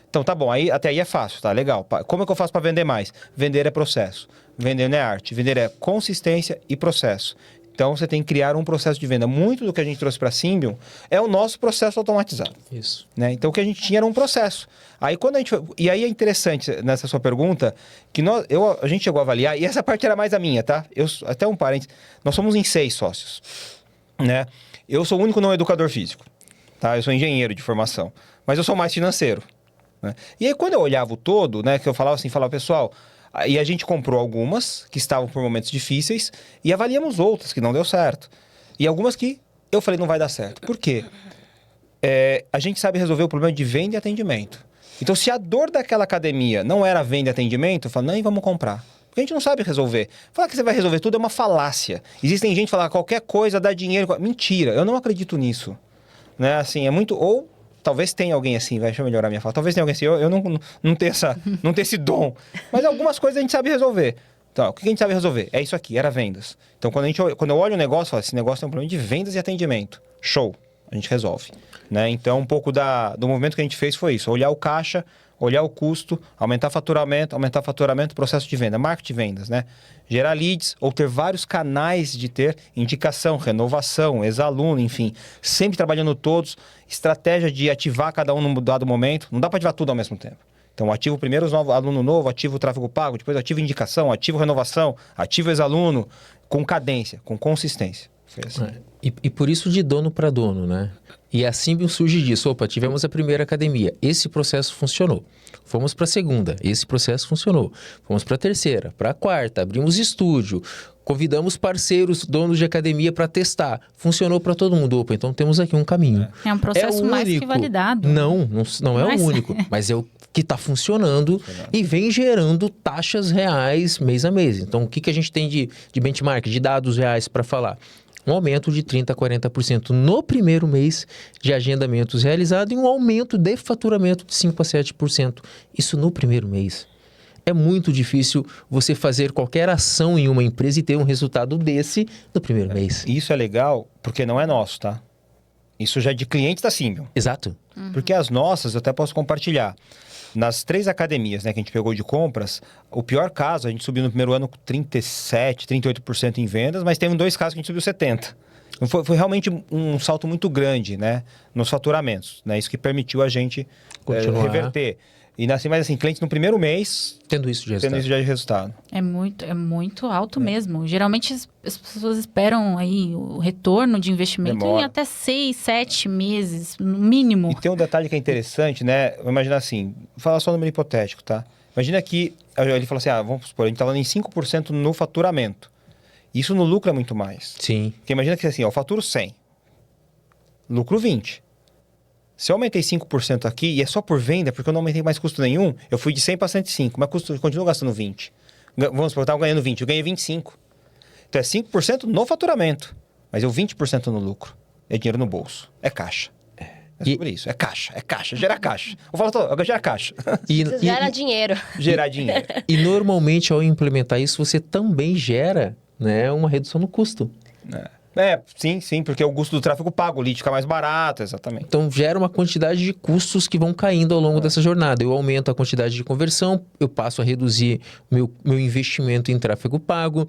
Então tá bom, até aí é fácil, tá legal. Como é que eu faço para vender mais? Vender é processo, vender não é arte, vender é consistência e processo. Então você tem que criar um processo de venda. Muito do que a gente trouxe para a Symbion é o nosso processo automatizado. Isso. Né? Então o que a gente tinha era um processo. Aí quando a gente e aí é interessante nessa sua pergunta que a gente chegou a avaliar, e essa parte era mais a minha, tá? Até um parênteses, nós somos em 6 sócios, né? Eu sou o único não educador físico, tá? Eu sou engenheiro de formação, mas eu sou mais financeiro. Né? E aí, quando eu olhava o todo, né, que eu falava assim, pessoal, e a gente comprou algumas que estavam por momentos difíceis e avaliamos outras que não deu certo. E algumas que eu falei não vai dar certo. Por quê? A gente sabe resolver o problema de venda e atendimento. Então, se a dor daquela academia não era venda e atendimento, eu falo, nem vamos comprar. Porque a gente não sabe resolver. Falar que você vai resolver tudo é uma falácia. Existem gente que fala qualquer coisa dá dinheiro. Mentira, eu não acredito nisso. Né? Assim, é muito... Ou talvez tenha alguém assim, deixa eu melhorar minha fala. Talvez tenha alguém assim, eu não tenho não tenho esse dom. Mas algumas coisas a gente sabe resolver. Então, o que a gente sabe resolver? É isso aqui, era vendas. Então, quando eu olho o negócio, eu falo, esse negócio é um problema de vendas e atendimento. Show, a gente resolve. Né? Então, um pouco do movimento que a gente fez foi isso. Olhar o caixa, olhar o custo, aumentar faturamento, processo de venda, marketing de vendas, né? Gerar leads ou ter vários canais de ter indicação, renovação, ex-aluno, enfim. Sempre trabalhando todos, estratégia de ativar cada um num dado momento. Não dá para ativar tudo ao mesmo tempo. Então, ativo primeiro os aluno novo, ativo o tráfego pago, depois ativo indicação, ativo renovação, ativo ex-aluno, com cadência, com consistência. Foi assim. E por isso de dono para dono, né? E a Symbion surge disso. Opa, tivemos a primeira academia. Esse processo funcionou. Fomos para a segunda. Esse processo funcionou. Fomos para a terceira, para a quarta. Abrimos estúdio. Convidamos parceiros, donos de academia para testar. Funcionou para todo mundo. Opa, então temos aqui um caminho. É um processo mais que validado. Não é o único. Mas é o que está funcionando e vem gerando taxas reais mês a mês. Então, o que a gente tem de benchmark, de dados reais para falar? Um aumento de 30% a 40% no primeiro mês de agendamentos realizados e um aumento de faturamento de 5% a 7%. Isso no primeiro mês. É muito difícil você fazer qualquer ação em uma empresa e ter um resultado desse no primeiro mês. Isso é legal porque não é nosso, tá? Isso já é de clientes da Symbion. Exato. Porque as nossas eu até posso compartilhar. Nas 3 academias, né, que a gente pegou de compras, o pior caso, a gente subiu no primeiro ano com 37%, 38% em vendas, mas teve 2 casos que a gente subiu 70%. Então, foi realmente um salto muito grande, né, nos faturamentos. Né, isso que permitiu a gente reverter. E mas assim, clientes no primeiro mês... Tendo isso de resultado. É muito alto mesmo. Geralmente as pessoas esperam aí o retorno de investimento em até 6, 7 meses, no mínimo. E tem um detalhe que é interessante, né? Imagina assim, vou falar só um número hipotético, tá? Imagina que ele falou assim, vamos supor, a gente tá falando em 5% no faturamento. Isso no lucro é muito mais. Sim. Porque imagina que assim, eu faturo 100, lucro 20. Se eu aumentei 5% aqui, e é só por venda, porque eu não aumentei mais custo nenhum, eu fui de 100 para 105, mas continuo gastando 20. Vamos supor, eu estava ganhando 20, eu ganhei 25. Então é 5% no faturamento, mas eu 20% no lucro. É dinheiro no bolso, é caixa. É sobre isso, é caixa, gera caixa. Eu gera caixa. Gera dinheiro. Gerar dinheiro. E normalmente, ao implementar isso, você também gera, né, uma redução no custo. Sim, porque o custo do tráfego pago, o lead fica mais barato, exatamente. Então, gera uma quantidade de custos que vão caindo ao longo dessa jornada. Eu aumento a quantidade de conversão, eu passo a reduzir meu investimento em tráfego pago.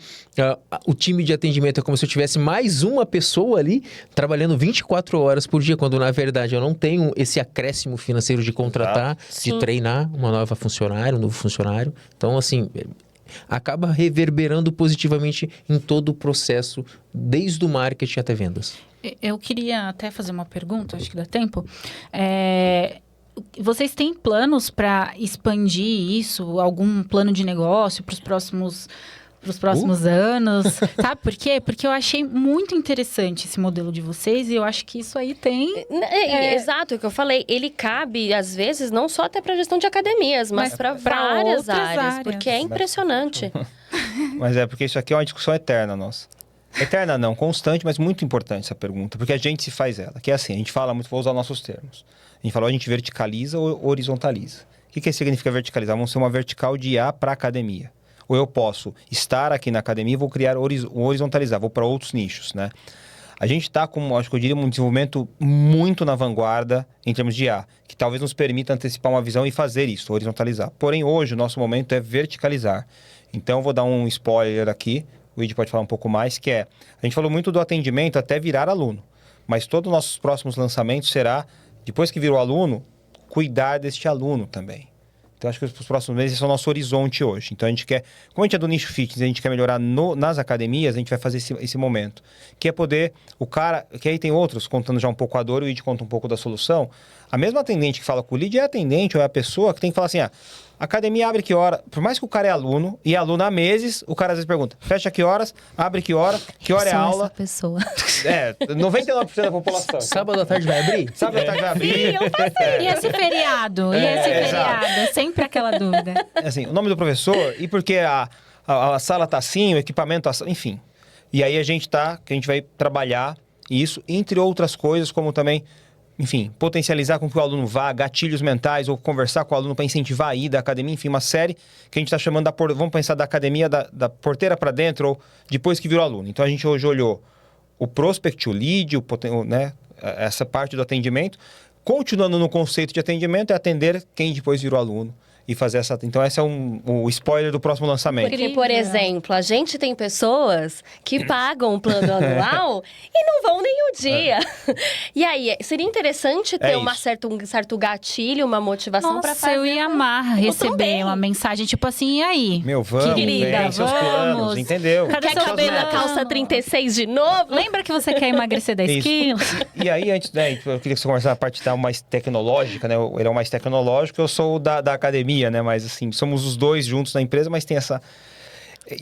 O time de atendimento é como se eu tivesse mais uma pessoa ali, trabalhando 24 horas por dia, quando, na verdade, eu não tenho esse acréscimo financeiro de contratar, de treinar uma nova funcionária, um novo funcionário. Então, assim... acaba reverberando positivamente em todo o processo, desde o marketing até vendas. Eu queria até fazer uma pergunta, acho que dá tempo. Vocês têm planos para expandir isso? Algum plano de negócio para os próximos anos? Sabe por quê? Porque eu achei muito interessante esse modelo de vocês e eu acho que isso aí tem... Exato, o que eu falei. Ele cabe, às vezes, não só até para gestão de academias, mas para várias áreas. Porque é impressionante. Mas porque isso aqui é uma discussão eterna nossa. Eterna não, constante, mas muito importante essa pergunta. Porque a gente se faz ela. Que é assim, a gente fala muito, vou usar nossos termos. A gente falou, a gente verticaliza ou horizontaliza. O que significa verticalizar? Vamos ser uma vertical de IA para academia. Ou eu posso estar aqui na academia e vou criar horizontalizar, vou para outros nichos, né? A gente está com, acho que eu diria, um desenvolvimento muito na vanguarda em termos de IA, que talvez nos permita antecipar uma visão e fazer isso, horizontalizar. Porém, hoje, o nosso momento é verticalizar. Então, eu vou dar um spoiler aqui, o Id pode falar um pouco mais, que é, a gente falou muito do atendimento até virar aluno, mas todos os nossos próximos lançamentos será, depois que virou aluno, cuidar deste aluno também. Então, acho que os próximos meses esse é o nosso horizonte hoje. Então, a gente quer, como a gente é do nicho fitness, a gente quer melhorar nas academias, a gente vai fazer esse momento. Que é poder, o cara, que aí tem outros, contando já um pouco a dor, o Id conta um pouco da solução. A mesma atendente que fala com o lead é a atendente ou é a pessoa que tem que falar assim, academia abre que hora? Por mais que o cara é aluno, e é aluno há meses, o cara às vezes pergunta, fecha que horas? Abre que hora é a aula? Essa pessoa. 99% da população. Sábado à tarde vai abrir? Sábado à tarde vai abrir. Sim, eu faço E esse feriado? exato. É sempre aquela dúvida. Assim, o nome do professor e porque a sala tá assim, o equipamento tá assim, enfim. E aí a gente vai trabalhar isso, entre outras coisas, como também, enfim, potencializar com que o aluno vá, gatilhos mentais, ou conversar com o aluno para incentivar a ida da academia, enfim, uma série que a gente está chamando vamos pensar da academia da porteira para dentro, ou depois que virou aluno. Então a gente hoje olhou o prospect, o lead, né, essa parte do atendimento. Continuando no conceito de atendimento, é atender quem depois virou aluno. E fazer essa... Então, esse é o spoiler do próximo lançamento. Porque, por exemplo, a gente tem pessoas que pagam o plano anual e não vão nem o dia. E aí, seria interessante ter um certo gatilho, uma motivação para fazer. Eu ia amar receber também. uma mensagem tipo assim, e aí? Meu, vamos, Querida, vem seus planos, entendeu? Cadê Quer seus caber na planos? calça 36 de novo? Lembra que você quer emagrecer 10 Isso. quilos? E aí, antes, né, eu queria que você conversasse a parte mais tecnológica, né? Ele é o mais tecnológico, eu sou da academia, né? Mas, assim, somos os dois juntos na empresa, mas tem essa...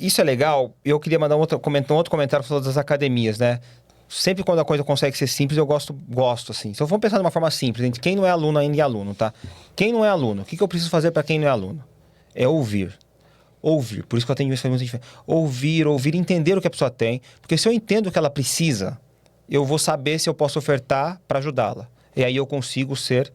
Isso é legal. Eu queria mandar um outro comentário falando das academias, né? Sempre quando a coisa consegue ser simples, eu gosto, assim. Se eu for pensar de uma forma simples, entre quem não é aluno ainda e aluno, tá? Quem não é aluno, o que eu preciso fazer para quem não é aluno? É ouvir. Ouvir. Por isso que o atendimento faz muita diferença. Ouvir, entender o que a pessoa tem. Porque se eu entendo o que ela precisa, eu vou saber se eu posso ofertar para ajudá-la. E aí eu consigo ser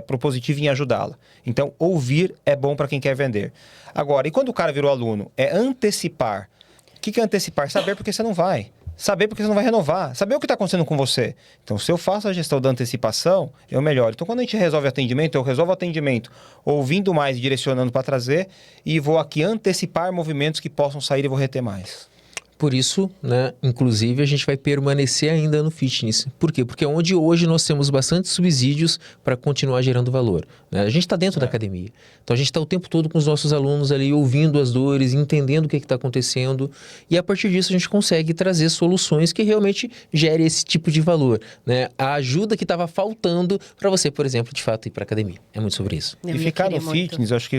propositivo em ajudá-la. Então, ouvir é bom para quem quer vender. Agora, e quando o cara virou aluno? É antecipar. O que é antecipar? Saber porque você não vai. Saber porque você não vai renovar. Saber o que está acontecendo com você. Então, se eu faço a gestão da antecipação, eu melhoro. Então, quando a gente resolve atendimento, eu resolvo atendimento ouvindo mais e direcionando para trazer e vou aqui antecipar movimentos que possam sair e vou reter mais. Por isso, né, inclusive, a gente vai permanecer ainda no fitness. Por quê? Porque é onde hoje nós temos bastante subsídios para continuar gerando valor, né? A gente está dentro da academia. Então, a gente está o tempo todo com os nossos alunos ali, ouvindo as dores, entendendo o que está acontecendo. E a partir disso, a gente consegue trazer soluções que realmente gerem esse tipo de valor, né? A ajuda que estava faltando para você, por exemplo, de fato, ir para a academia. É muito sobre isso. E ficar no fitness, eu acho que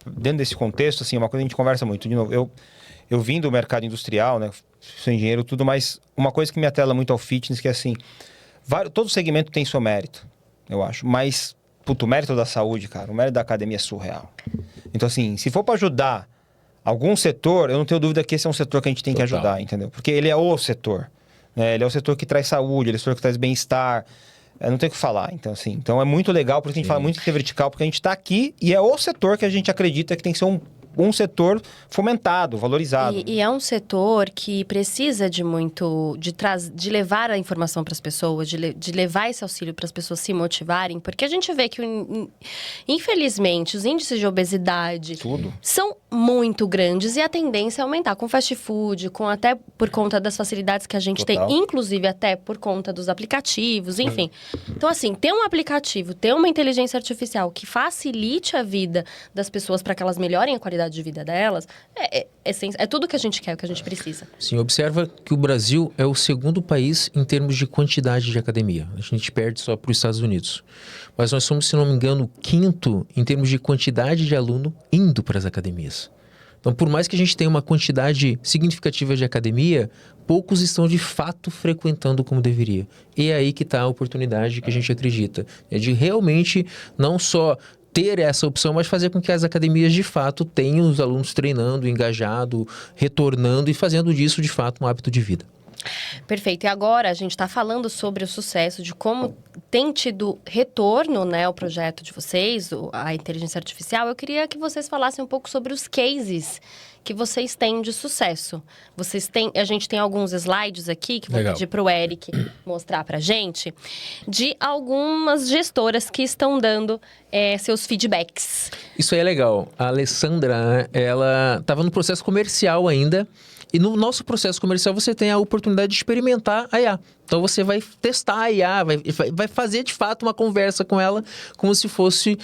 dentro desse contexto, assim, uma coisa que a gente conversa muito. De novo, eu vim do mercado industrial, né? Sou engenheiro, tudo, mas uma coisa que me atrela muito ao fitness, que é assim, todo segmento tem seu mérito, eu acho. Mas, o mérito da saúde, cara, o mérito da academia é surreal. Então, assim, se for para ajudar algum setor, eu não tenho dúvida que esse é um setor que a gente tem que ajudar, entendeu? Porque ele é o setor, né? Ele é o setor que traz saúde, ele é o setor que traz bem-estar. Eu não tenho o que falar, então, assim. Então, é muito legal, porque a gente fala muito que é vertical, porque a gente está aqui e é o setor que a gente acredita que tem que ser um setor fomentado, valorizado. E é um setor que precisa de muito, de levar a informação para as pessoas, de levar esse auxílio para as pessoas se motivarem, porque a gente vê que, infelizmente, os índices de obesidade são muito grandes e a tendência é aumentar com fast food, até por conta das facilidades que a gente tem, inclusive até por conta dos aplicativos, enfim. Então, assim, ter um aplicativo, ter uma inteligência artificial que facilite a vida das pessoas para que elas melhorem a qualidade de vida delas, é tudo que a gente quer, o que a gente precisa. Sim, observa que o Brasil é o segundo país em termos de quantidade de academia. A gente perde só para os Estados Unidos. Mas nós somos, se não me engano, quinto em termos de quantidade de aluno indo para as academias. Então, por mais que a gente tenha uma quantidade significativa de academia, poucos estão de fato frequentando como deveria. E é aí que está a oportunidade que a gente acredita. É de realmente não só ter essa opção, mas fazer com que as academias de fato tenham os alunos treinando, engajado, retornando e fazendo disso de fato um hábito de vida. Perfeito. E agora a gente está falando sobre o sucesso, de como tem tido retorno, né, o projeto de vocês, a inteligência artificial. Eu queria que vocês falassem um pouco sobre os cases que vocês têm de sucesso. A gente tem alguns slides aqui, que vou Legal. pedir para o Eric mostrar para a gente, de algumas gestoras que estão dando seus feedbacks. Isso aí é legal. A Alessandra, né, ela estava no processo comercial ainda. E no nosso processo comercial você tem a oportunidade de experimentar a IA. Então você vai testar a IA, vai fazer de fato uma conversa com ela como se fosse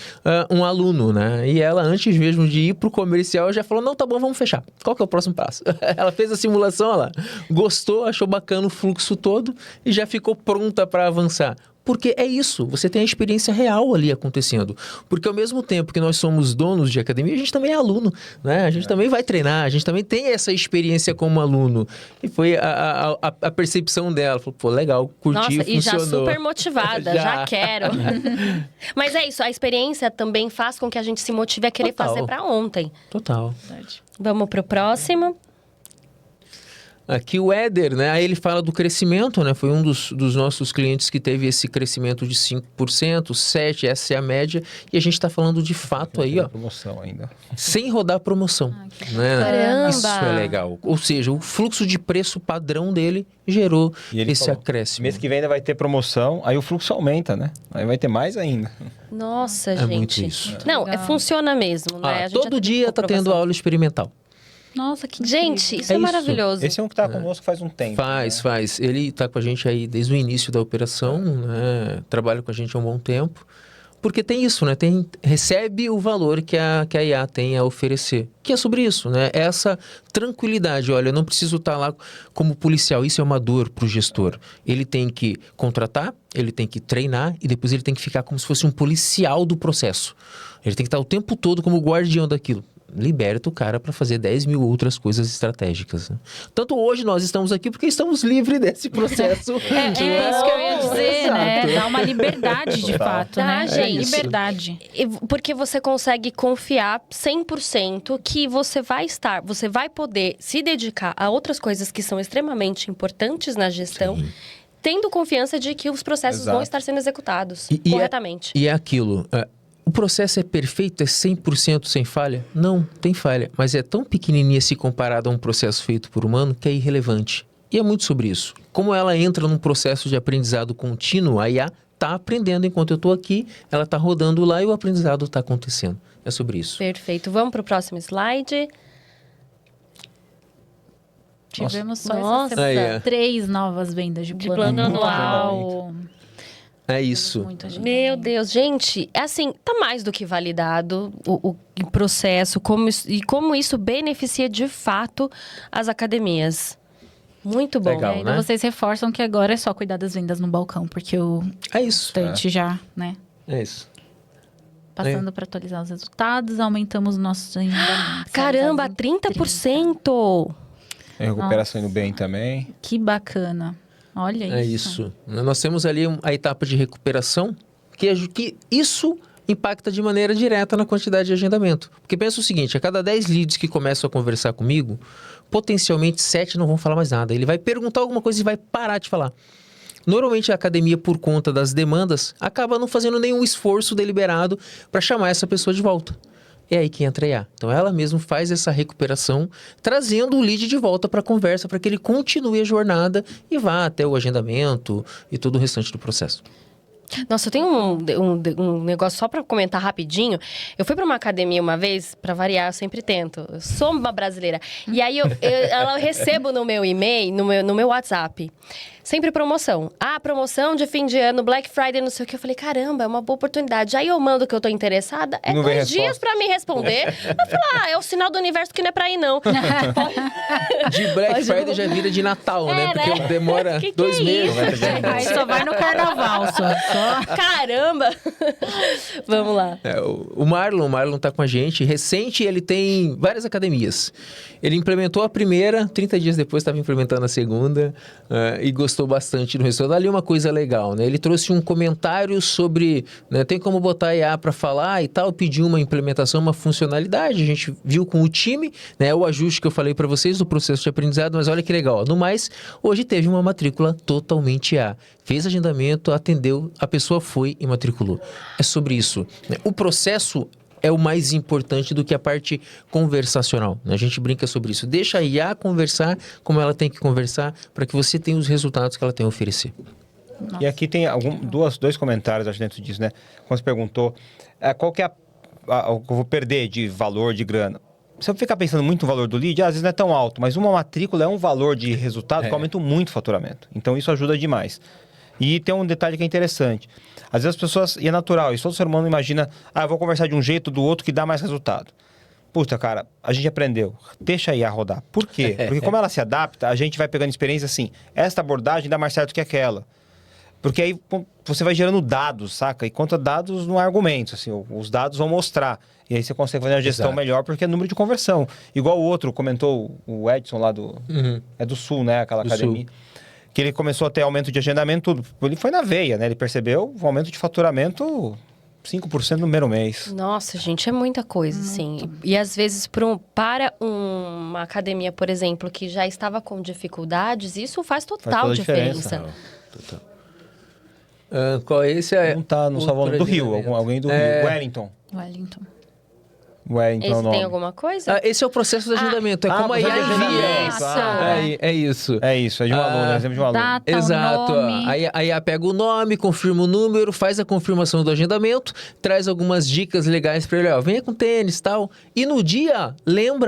um aluno, né? E ela, antes mesmo de ir pro comercial, já falou, não, tá bom, vamos fechar. Qual que é o próximo passo? Ela fez a simulação, olha lá, gostou, achou bacana o fluxo todo e já ficou pronta para avançar. Porque é isso, você tem a experiência real ali acontecendo. Porque ao mesmo tempo que nós somos donos de academia, a gente também é aluno, né? A gente também vai treinar, a gente também tem essa experiência como aluno. E foi a percepção dela. Falou, pô, legal, curti, Nossa, funcionou. e já super motivada, já Já. quero. Mas é isso, a experiência também faz com que a gente se motive a querer Total. fazer para ontem. Total. Vamos pro próximo. Aqui o Éder, né? Aí ele fala do crescimento, né? Foi um dos nossos clientes que teve esse crescimento de 5%, 7%, essa é a média. E a gente está falando de fato aí, ó, Promoção ainda. sem rodar promoção. Né? Caramba! Isso é legal. Ou seja, o fluxo de preço padrão dele gerou E ele esse falou, acréscimo. Mês que vem ainda vai ter promoção, aí o fluxo aumenta, né? Aí vai ter mais ainda. Nossa, É gente. muito isso. Não, Legal. funciona mesmo, né? Ah, A gente já todo teve dia tá tendo comprovação. aula experimental. Nossa, que Gente, incrível. isso é É isso. maravilhoso. Esse é um que tá conosco faz um tempo. Faz. Ele tá com a gente aí desde o início da operação, né? Trabalha com a gente há um bom tempo. Porque tem isso, né? Recebe o valor que a IA tem a oferecer. Que é sobre isso, né? Essa tranquilidade. Olha, eu não preciso estar lá como policial. Isso é uma dor para o gestor. Ele tem que contratar, ele tem que treinar e depois ele tem que ficar como se fosse um policial do processo. Ele tem que estar o tempo todo como guardião daquilo. Liberta o cara para fazer 10 mil outras coisas estratégicas. Né? Tanto hoje nós estamos aqui porque estamos livres desse processo. É isso que eu ia dizer, né? Exato. Dá uma liberdade de Total. fato, Tá, né? gente. Liberdade. Porque você consegue confiar 100% que você vai poder se dedicar a outras coisas que são extremamente importantes na gestão, tendo confiança de que os processos Exato. vão estar sendo executados E corretamente. E é aquilo. O processo é perfeito, é 100% sem falha? Não, tem falha. Mas é tão pequenininha se comparado a um processo feito por humano que é irrelevante. E é muito sobre isso. Como ela entra num processo de aprendizado contínuo, a IA está aprendendo enquanto eu estou aqui, ela está rodando lá e o aprendizado está acontecendo. É sobre isso. Perfeito. Vamos para o próximo slide. Tivemos só Nossa. essa semana Aí, ó. 3 novas vendas de plano, plano anual. É isso. Muita gente. Meu Deus, gente, é assim, tá mais do que validado o processo como isso beneficia de fato as academias. Muito bom. Legal. E ainda né? vocês reforçam que agora é só cuidar das vendas no balcão, porque o É isso. restante já, né? É isso. Passando para atualizar os resultados, aumentamos nossos agendamentos. Caramba, Realizados em 30%! A recuperação indo bem também. Que bacana. Olha isso. É isso. Nós temos ali a etapa de recuperação, que isso impacta de maneira direta na quantidade de agendamento. Porque pensa o seguinte, a cada 10 leads que começam a conversar comigo, potencialmente 7 não vão falar mais nada. Ele vai perguntar alguma coisa e vai parar de falar. Normalmente a academia, por conta das demandas, acaba não fazendo nenhum esforço deliberado para chamar essa pessoa de volta. É aí que entra a IA. Então ela mesma faz essa recuperação, trazendo o lead de volta para a conversa, para que ele continue a jornada e vá até o agendamento e todo o restante do processo. Nossa, eu tenho um negócio só pra comentar rapidinho. Eu fui pra uma academia uma vez, pra variar, eu sempre tento. Eu sou uma brasileira. E aí eu recebo no meu e-mail, no meu WhatsApp, sempre promoção. Ah, promoção de fim de ano, Black Friday, não sei o que. Eu falei, caramba, é uma boa oportunidade. Aí eu mando que eu tô interessada, Não vem 2 dias resposta. pra me responder. Eu falei, é o sinal do universo que não é pra ir, não. De Black Friday já vira de Natal, né? É, Porque né? demora Que 2 é meses. isso? Aí só vai no carnaval, só. Caramba! Vamos lá. O Marlon tá com a gente. Recente, ele tem várias academias. Ele implementou a primeira, 30 dias depois estava implementando a segunda e gostou bastante do resultado. Ali uma coisa legal, né? Ele trouxe um comentário sobre, né, tem como botar IA para falar e tal, pediu uma implementação, uma funcionalidade. A gente viu com o time, né, o ajuste que eu falei para vocês do processo de aprendizado, mas olha que legal. No mais, hoje teve uma matrícula totalmente IA. Fez agendamento, atendeu, a pessoa foi e matriculou. É sobre isso. O processo é o mais importante do que a parte conversacional. A gente brinca sobre isso. Deixa a IA conversar como ela tem que conversar para que você tenha os resultados que ela tem a oferecer. E aqui tem dois comentários, acho, dentro disso, né? Quando você perguntou qual que é o que eu vou perder de valor, de grana. Se eu ficar pensando muito no valor do lead, às vezes não é tão alto, mas uma matrícula é um valor de resultado que aumenta muito o faturamento. Então, isso ajuda demais. E tem um detalhe que é interessante. Às vezes as pessoas, e é natural, isso todo ser humano imagina, eu vou conversar de um jeito do outro que dá mais resultado. Puta, cara, a gente aprendeu. Deixa aí a rodar. Por quê? Porque como ela se adapta, a gente vai pegando experiência assim, esta abordagem dá mais certo que aquela. Porque aí você vai gerando dados, saca? E conta dados não há argumentos, assim, os dados vão mostrar. E aí você consegue fazer uma gestão melhor porque é número de conversão. Igual o outro, comentou o Edson lá é do Sul, né? Aquela academia. Que ele começou a ter aumento de agendamento, tudo. Ele foi na veia, né? Ele percebeu o aumento de faturamento 5% no primeiro mês. Nossa, gente, é muita coisa, assim. E às vezes, para uma academia, por exemplo, que já estava com dificuldades, isso faz total diferença. Total. Qual é esse? Não tá no salão do Rio, alguém do Rio. Wellington. Wellington Esse tem alguma coisa? Esse é o processo de agendamento. É como a IA envia. É isso. É isso, é de um aluno, é exemplo de um aluno. Data, Exato. nome. A IA pega o nome, confirma o número, faz a confirmação do agendamento, traz algumas dicas legais para ele. Ó, venha com tênis e tal. E no dia,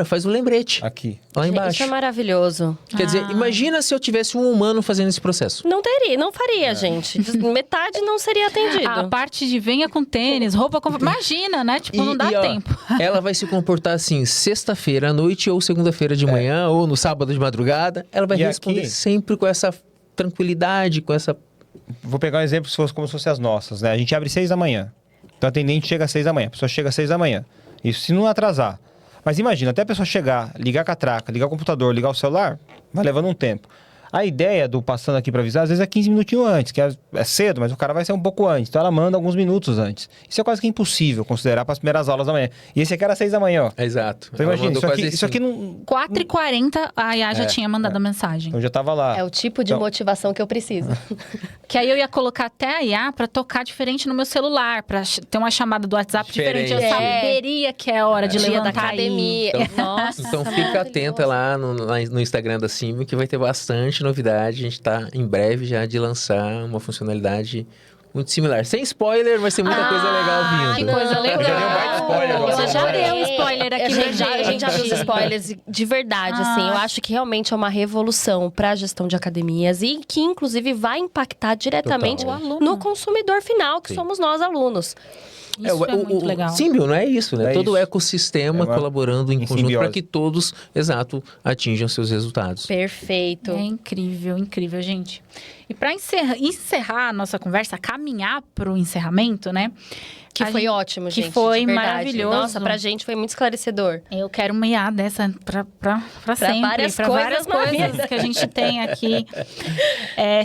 faz um lembrete. Aqui. Lá Gente, embaixo. isso é maravilhoso. Quer dizer, imagina se eu tivesse um humano fazendo esse processo. Não faria, gente. Metade não seria atendido. A parte de venha com tênis, roupa... Imagina, né? Tipo, não dá tempo. Ela vai se comportar assim, sexta-feira à noite ou segunda-feira de manhã ou no sábado de madrugada. Ela vai responder sempre com essa tranquilidade, com essa... Vou pegar um exemplo como se fosse as nossas, né? A gente abre 6 da manhã. Então, o atendente chega às 6 da manhã. A pessoa chega às 6 da manhã. Isso se não atrasar. Mas imagina, até a pessoa chegar, ligar a catraca, ligar o computador, ligar o celular, vai levando um tempo. A ideia do passando aqui para avisar, às vezes é 15 minutinhos antes, que é cedo, mas o cara vai ser um pouco antes. Então ela manda alguns minutos antes. Isso é quase que impossível considerar para as primeiras aulas da manhã. E esse aqui era 6 da manhã, ó. Exato. Então imagina, isso aqui não... 4h40 a IA já tinha mandado a mensagem. Então já tava lá. É o tipo de motivação que eu preciso. Que aí eu ia colocar até a IA pra tocar diferente no meu celular, pra ter uma chamada do WhatsApp diferente. Eu saberia que é hora de Dia levantar da academia. Nossa, então fica atenta lá no Instagram da Símbio, que vai ter bastante novidade. A gente está em breve já de lançar uma funcionalidade muito similar. Sem spoiler, vai ser muita coisa legal vindo. Que coisa legal. Eu já dei um baita spoiler agora. Você já deu spoiler aqui, A gente já viu os spoilers de verdade, assim. Eu acho que realmente é uma revolução para a gestão de academias e que, inclusive, vai impactar diretamente no consumidor final, que somos nós, alunos. Isso é muito legal. Símbio, não é isso, né? É Todo o isso. ecossistema colaborando em conjunto simbiose. para que todos, atinjam seus resultados. Perfeito. É incrível, incrível, gente. E para encerrar a nossa conversa, caminhar para o encerramento, né? Que foi ótimo, gente. Que foi de verdade. maravilhoso. Nossa, pra gente foi muito esclarecedor. Eu quero uma IA dessa pra sempre. Várias pra coisas várias na coisas vida. que a gente tem aqui.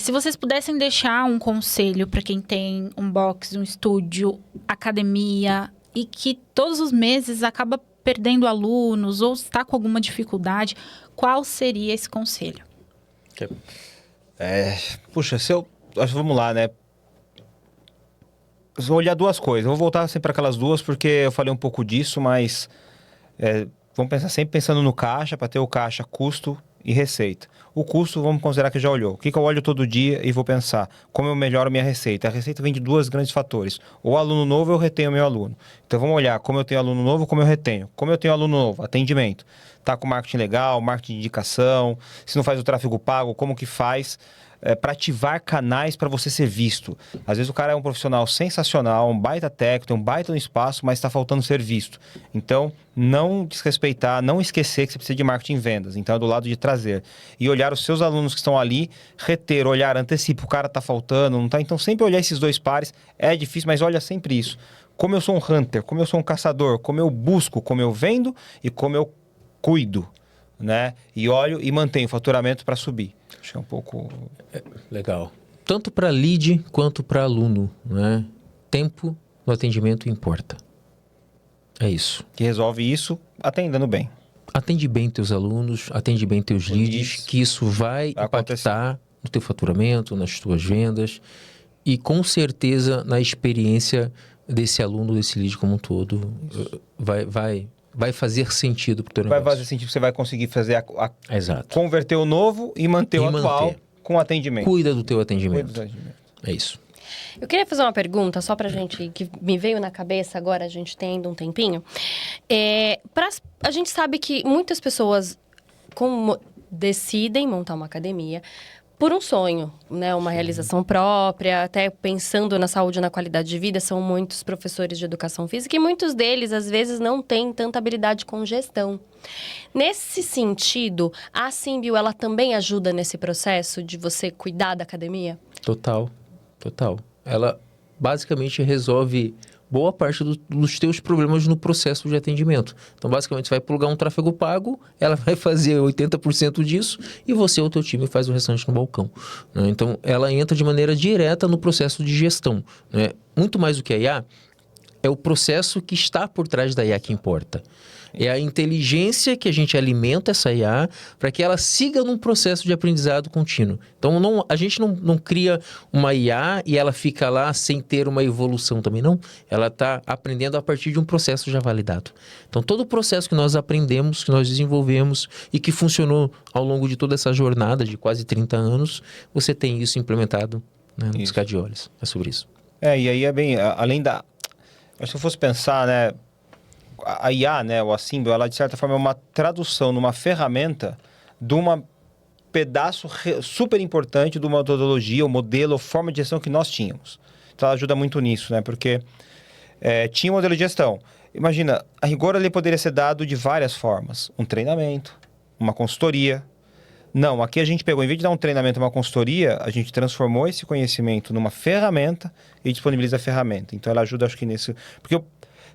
Se vocês pudessem deixar um conselho para quem tem um box, um estúdio, academia e que todos os meses acaba perdendo alunos ou está com alguma dificuldade, qual seria esse conselho? Puxa, vamos lá, né? Eu vou olhar duas coisas. Eu vou voltar sempre para aquelas duas, porque eu falei um pouco disso, mas vamos pensar sempre pensando no caixa, para ter o caixa custo e receita. O custo, vamos considerar que já olhou. O que eu olho todo dia e vou pensar como eu melhoro a minha receita? A receita vem de dois grandes fatores. O aluno novo, eu retenho o meu aluno. Então vamos olhar como eu tenho aluno novo, como eu retenho. Como eu tenho aluno novo? Atendimento. Tá com marketing legal, marketing de indicação, se não faz o tráfego pago, como que faz? Para ativar canais para você ser visto. Às vezes o cara é um profissional sensacional, um baita técnico, tem um baita no espaço, mas está faltando ser visto. Então, não desrespeitar, não esquecer que você precisa de marketing e vendas. Então, é do lado de trazer. E olhar os seus alunos que estão ali, reter, olhar, antecipa, o cara está faltando, não está? Então, sempre olhar esses dois pares. É difícil, mas olha sempre isso. Como eu sou um hunter, como eu sou um caçador, como eu busco, como eu vendo e como eu cuido, né? E olho e mantenho o faturamento para subir. Acho que é um pouco... Legal. Tanto para lead quanto para aluno, né? Tempo no atendimento importa. É isso. Que resolve isso atendendo bem. Atende bem teus alunos, atende bem teus leads, que isso vai impactar no teu faturamento, nas tuas vendas e com certeza na experiência desse aluno, desse lead como um todo, vai fazer sentido para o teu Vai negócio. fazer sentido, você vai conseguir fazer Exato. converter o novo e manter o atual com atendimento. Cuida do teu atendimento. Cuida do atendimento. É isso. Eu queria fazer uma pergunta, só pra gente, que me veio na cabeça agora, a gente tem ainda um tempinho. A gente sabe que muitas pessoas decidem montar uma academia por um sonho, né? Uma realização própria, até pensando na saúde e na qualidade de vida. São muitos professores de educação física e muitos deles, às vezes, não têm tanta habilidade com gestão. Nesse sentido, a Symbio, ela também ajuda nesse processo de você cuidar da academia? Total. Ela basicamente resolve boa parte dos teus problemas no processo de atendimento. Então, basicamente, você vai plugar um tráfego pago, ela vai fazer 80% disso e você ou o teu time faz o restante no balcão, né? Então, ela entra de maneira direta no processo de gestão, né? Muito mais do que a IA, é o processo que está por trás da IA que importa. É a inteligência que a gente alimenta essa IA para que ela siga num processo de aprendizado contínuo. Então, a gente não cria uma IA e ela fica lá sem ter uma evolução também, não. Ela está aprendendo a partir de um processo já validado. Então, todo o processo que nós aprendemos, que nós desenvolvemos e que funcionou ao longo de toda essa jornada de quase 30 anos, você tem isso implementado, né, no piscar de olhos. É sobre isso. E aí é bem, além da... Se eu fosse pensar, né, a IA, né, ou a Symbio, ela de certa forma é uma tradução numa ferramenta de um pedaço super importante de uma metodologia, o modelo, a forma de gestão que nós tínhamos. Então ela ajuda muito nisso, né, porque tinha um modelo de gestão. Imagina, a rigor ele poderia ser dado de várias formas. Um treinamento, uma consultoria. Não, aqui a gente pegou, em vez de dar um treinamento, uma consultoria, a gente transformou esse conhecimento numa ferramenta e disponibiliza a ferramenta. Então ela ajuda, acho que nesse... Porque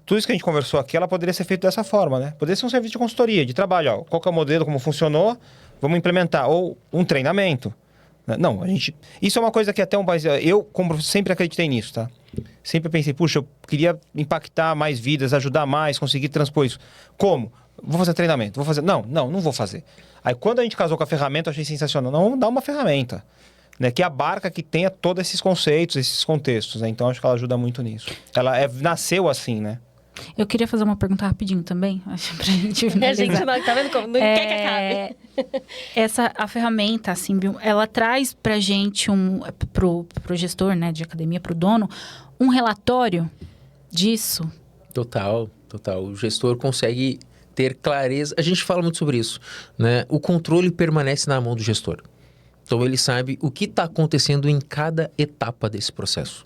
tudo isso que a gente conversou aqui, ela poderia ser feito dessa forma, né? Poderia ser um serviço de consultoria, de trabalho. Ó, qual que é o modelo, como funcionou, vamos implementar. Ou um treinamento. Não, a gente... Isso é uma coisa que até um país... Eu, como sempre acreditei nisso, tá? Sempre pensei, puxa, eu queria impactar mais vidas, ajudar mais, conseguir transpor isso. Como? Vou fazer treinamento, vou fazer... Não vou fazer. Aí quando a gente casou com a ferramenta, eu achei sensacional. Não, vamos dar uma ferramenta, né? Que abarca, que tenha todos esses conceitos, esses contextos, né? Então acho que ela ajuda muito nisso. Ela nasceu assim, né? Eu queria fazer uma pergunta rapidinho também, acho, pra gente A finalizar. gente não, tá vendo como? Não quer que acabe. A ferramenta, a Symbio, ela traz pra gente, pro gestor, né, de academia, pro dono, um relatório disso. Total. O gestor consegue ter clareza. A gente fala muito sobre isso, né? O controle permanece na mão do gestor. Então, ele sabe o que está acontecendo em cada etapa desse processo.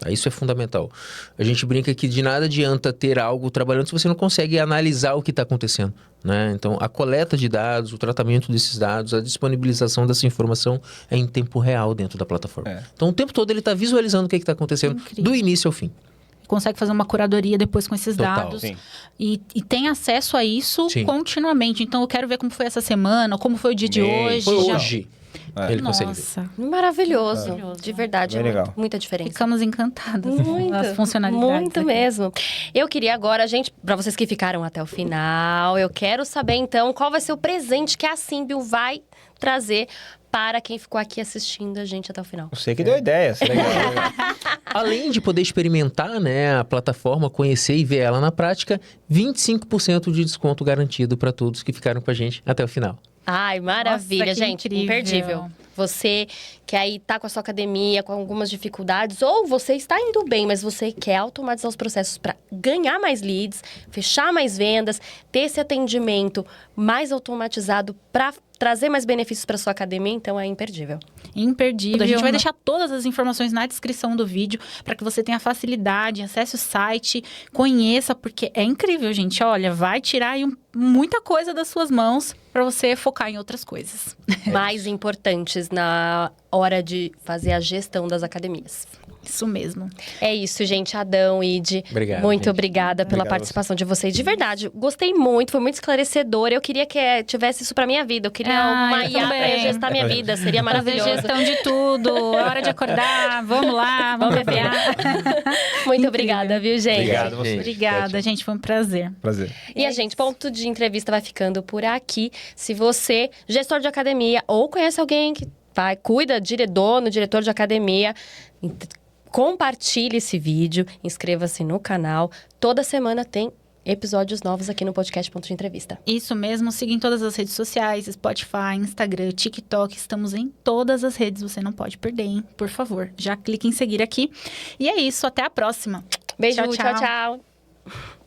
Isso é fundamental. A gente brinca que de nada adianta ter algo trabalhando se você não consegue analisar o que está acontecendo, né? Então, a coleta de dados, o tratamento desses dados, a disponibilização dessa informação é em tempo real dentro da plataforma. Então, o tempo todo ele está visualizando o que está acontecendo. Incrível. Do início ao fim. Consegue fazer uma curadoria depois com esses dados. E tem acesso a isso continuamente. Então, eu quero ver como foi essa semana, como foi o dia de hoje. Foi hoje. Ele consegue ver. Maravilhoso. De verdade, é legal. Muita diferença. Ficamos encantadas com as funcionalidades. Muito mesmo. Eu queria agora, gente, para vocês que ficaram até o final, eu quero saber então qual vai ser o presente que a Symbio vai trazer para quem ficou aqui assistindo a gente até o final. Você que deu ideia. Além de poder experimentar, né, a plataforma, conhecer e ver ela na prática, 25% de desconto garantido para todos que ficaram com a gente até o final. Ai, maravilha, Nossa, gente. incrível. Imperdível. Você que aí tá com a sua academia, com algumas dificuldades, ou você está indo bem, mas você quer automatizar os processos para ganhar mais leads, fechar mais vendas, ter esse atendimento mais automatizado para trazer mais benefícios para sua academia, então é imperdível. Imperdível. A gente vai deixar todas as informações na descrição do vídeo para que você tenha facilidade, acesse o site, conheça, porque é incrível, gente. Olha, vai tirar aí muita coisa das suas mãos para você focar em outras coisas. Mais importantes na hora de fazer a gestão das academias. Isso mesmo. É isso, gente. Adão, Ide. Obrigado, muito gente. obrigada pela participação de vocês. De verdade, gostei muito, foi muito esclarecedor. Eu queria que tivesse isso pra minha vida. Eu queria uma IA pra gestar minha vida. Seria maravilhoso. Fazer gestão de tudo. É hora de acordar. Vamos lá, vamos beber. Muito obrigada, viu, gente? Obrigado, você. Obrigada, gente. Foi um prazer. E a gente, ponto de entrevista vai ficando por aqui. Se você, gestor de academia, ou conhece alguém que cuida, dono, diretor de academia, compartilhe esse vídeo, inscreva-se no canal. Toda semana tem episódios novos aqui no podcast Ponto de Entrevista. Isso mesmo, siga em todas as redes sociais, Spotify, Instagram, TikTok, estamos em todas as redes, você não pode perder, hein? Por favor, já clique em seguir aqui. E é isso, até a próxima. Beijo, Tchau, tchau. tchau.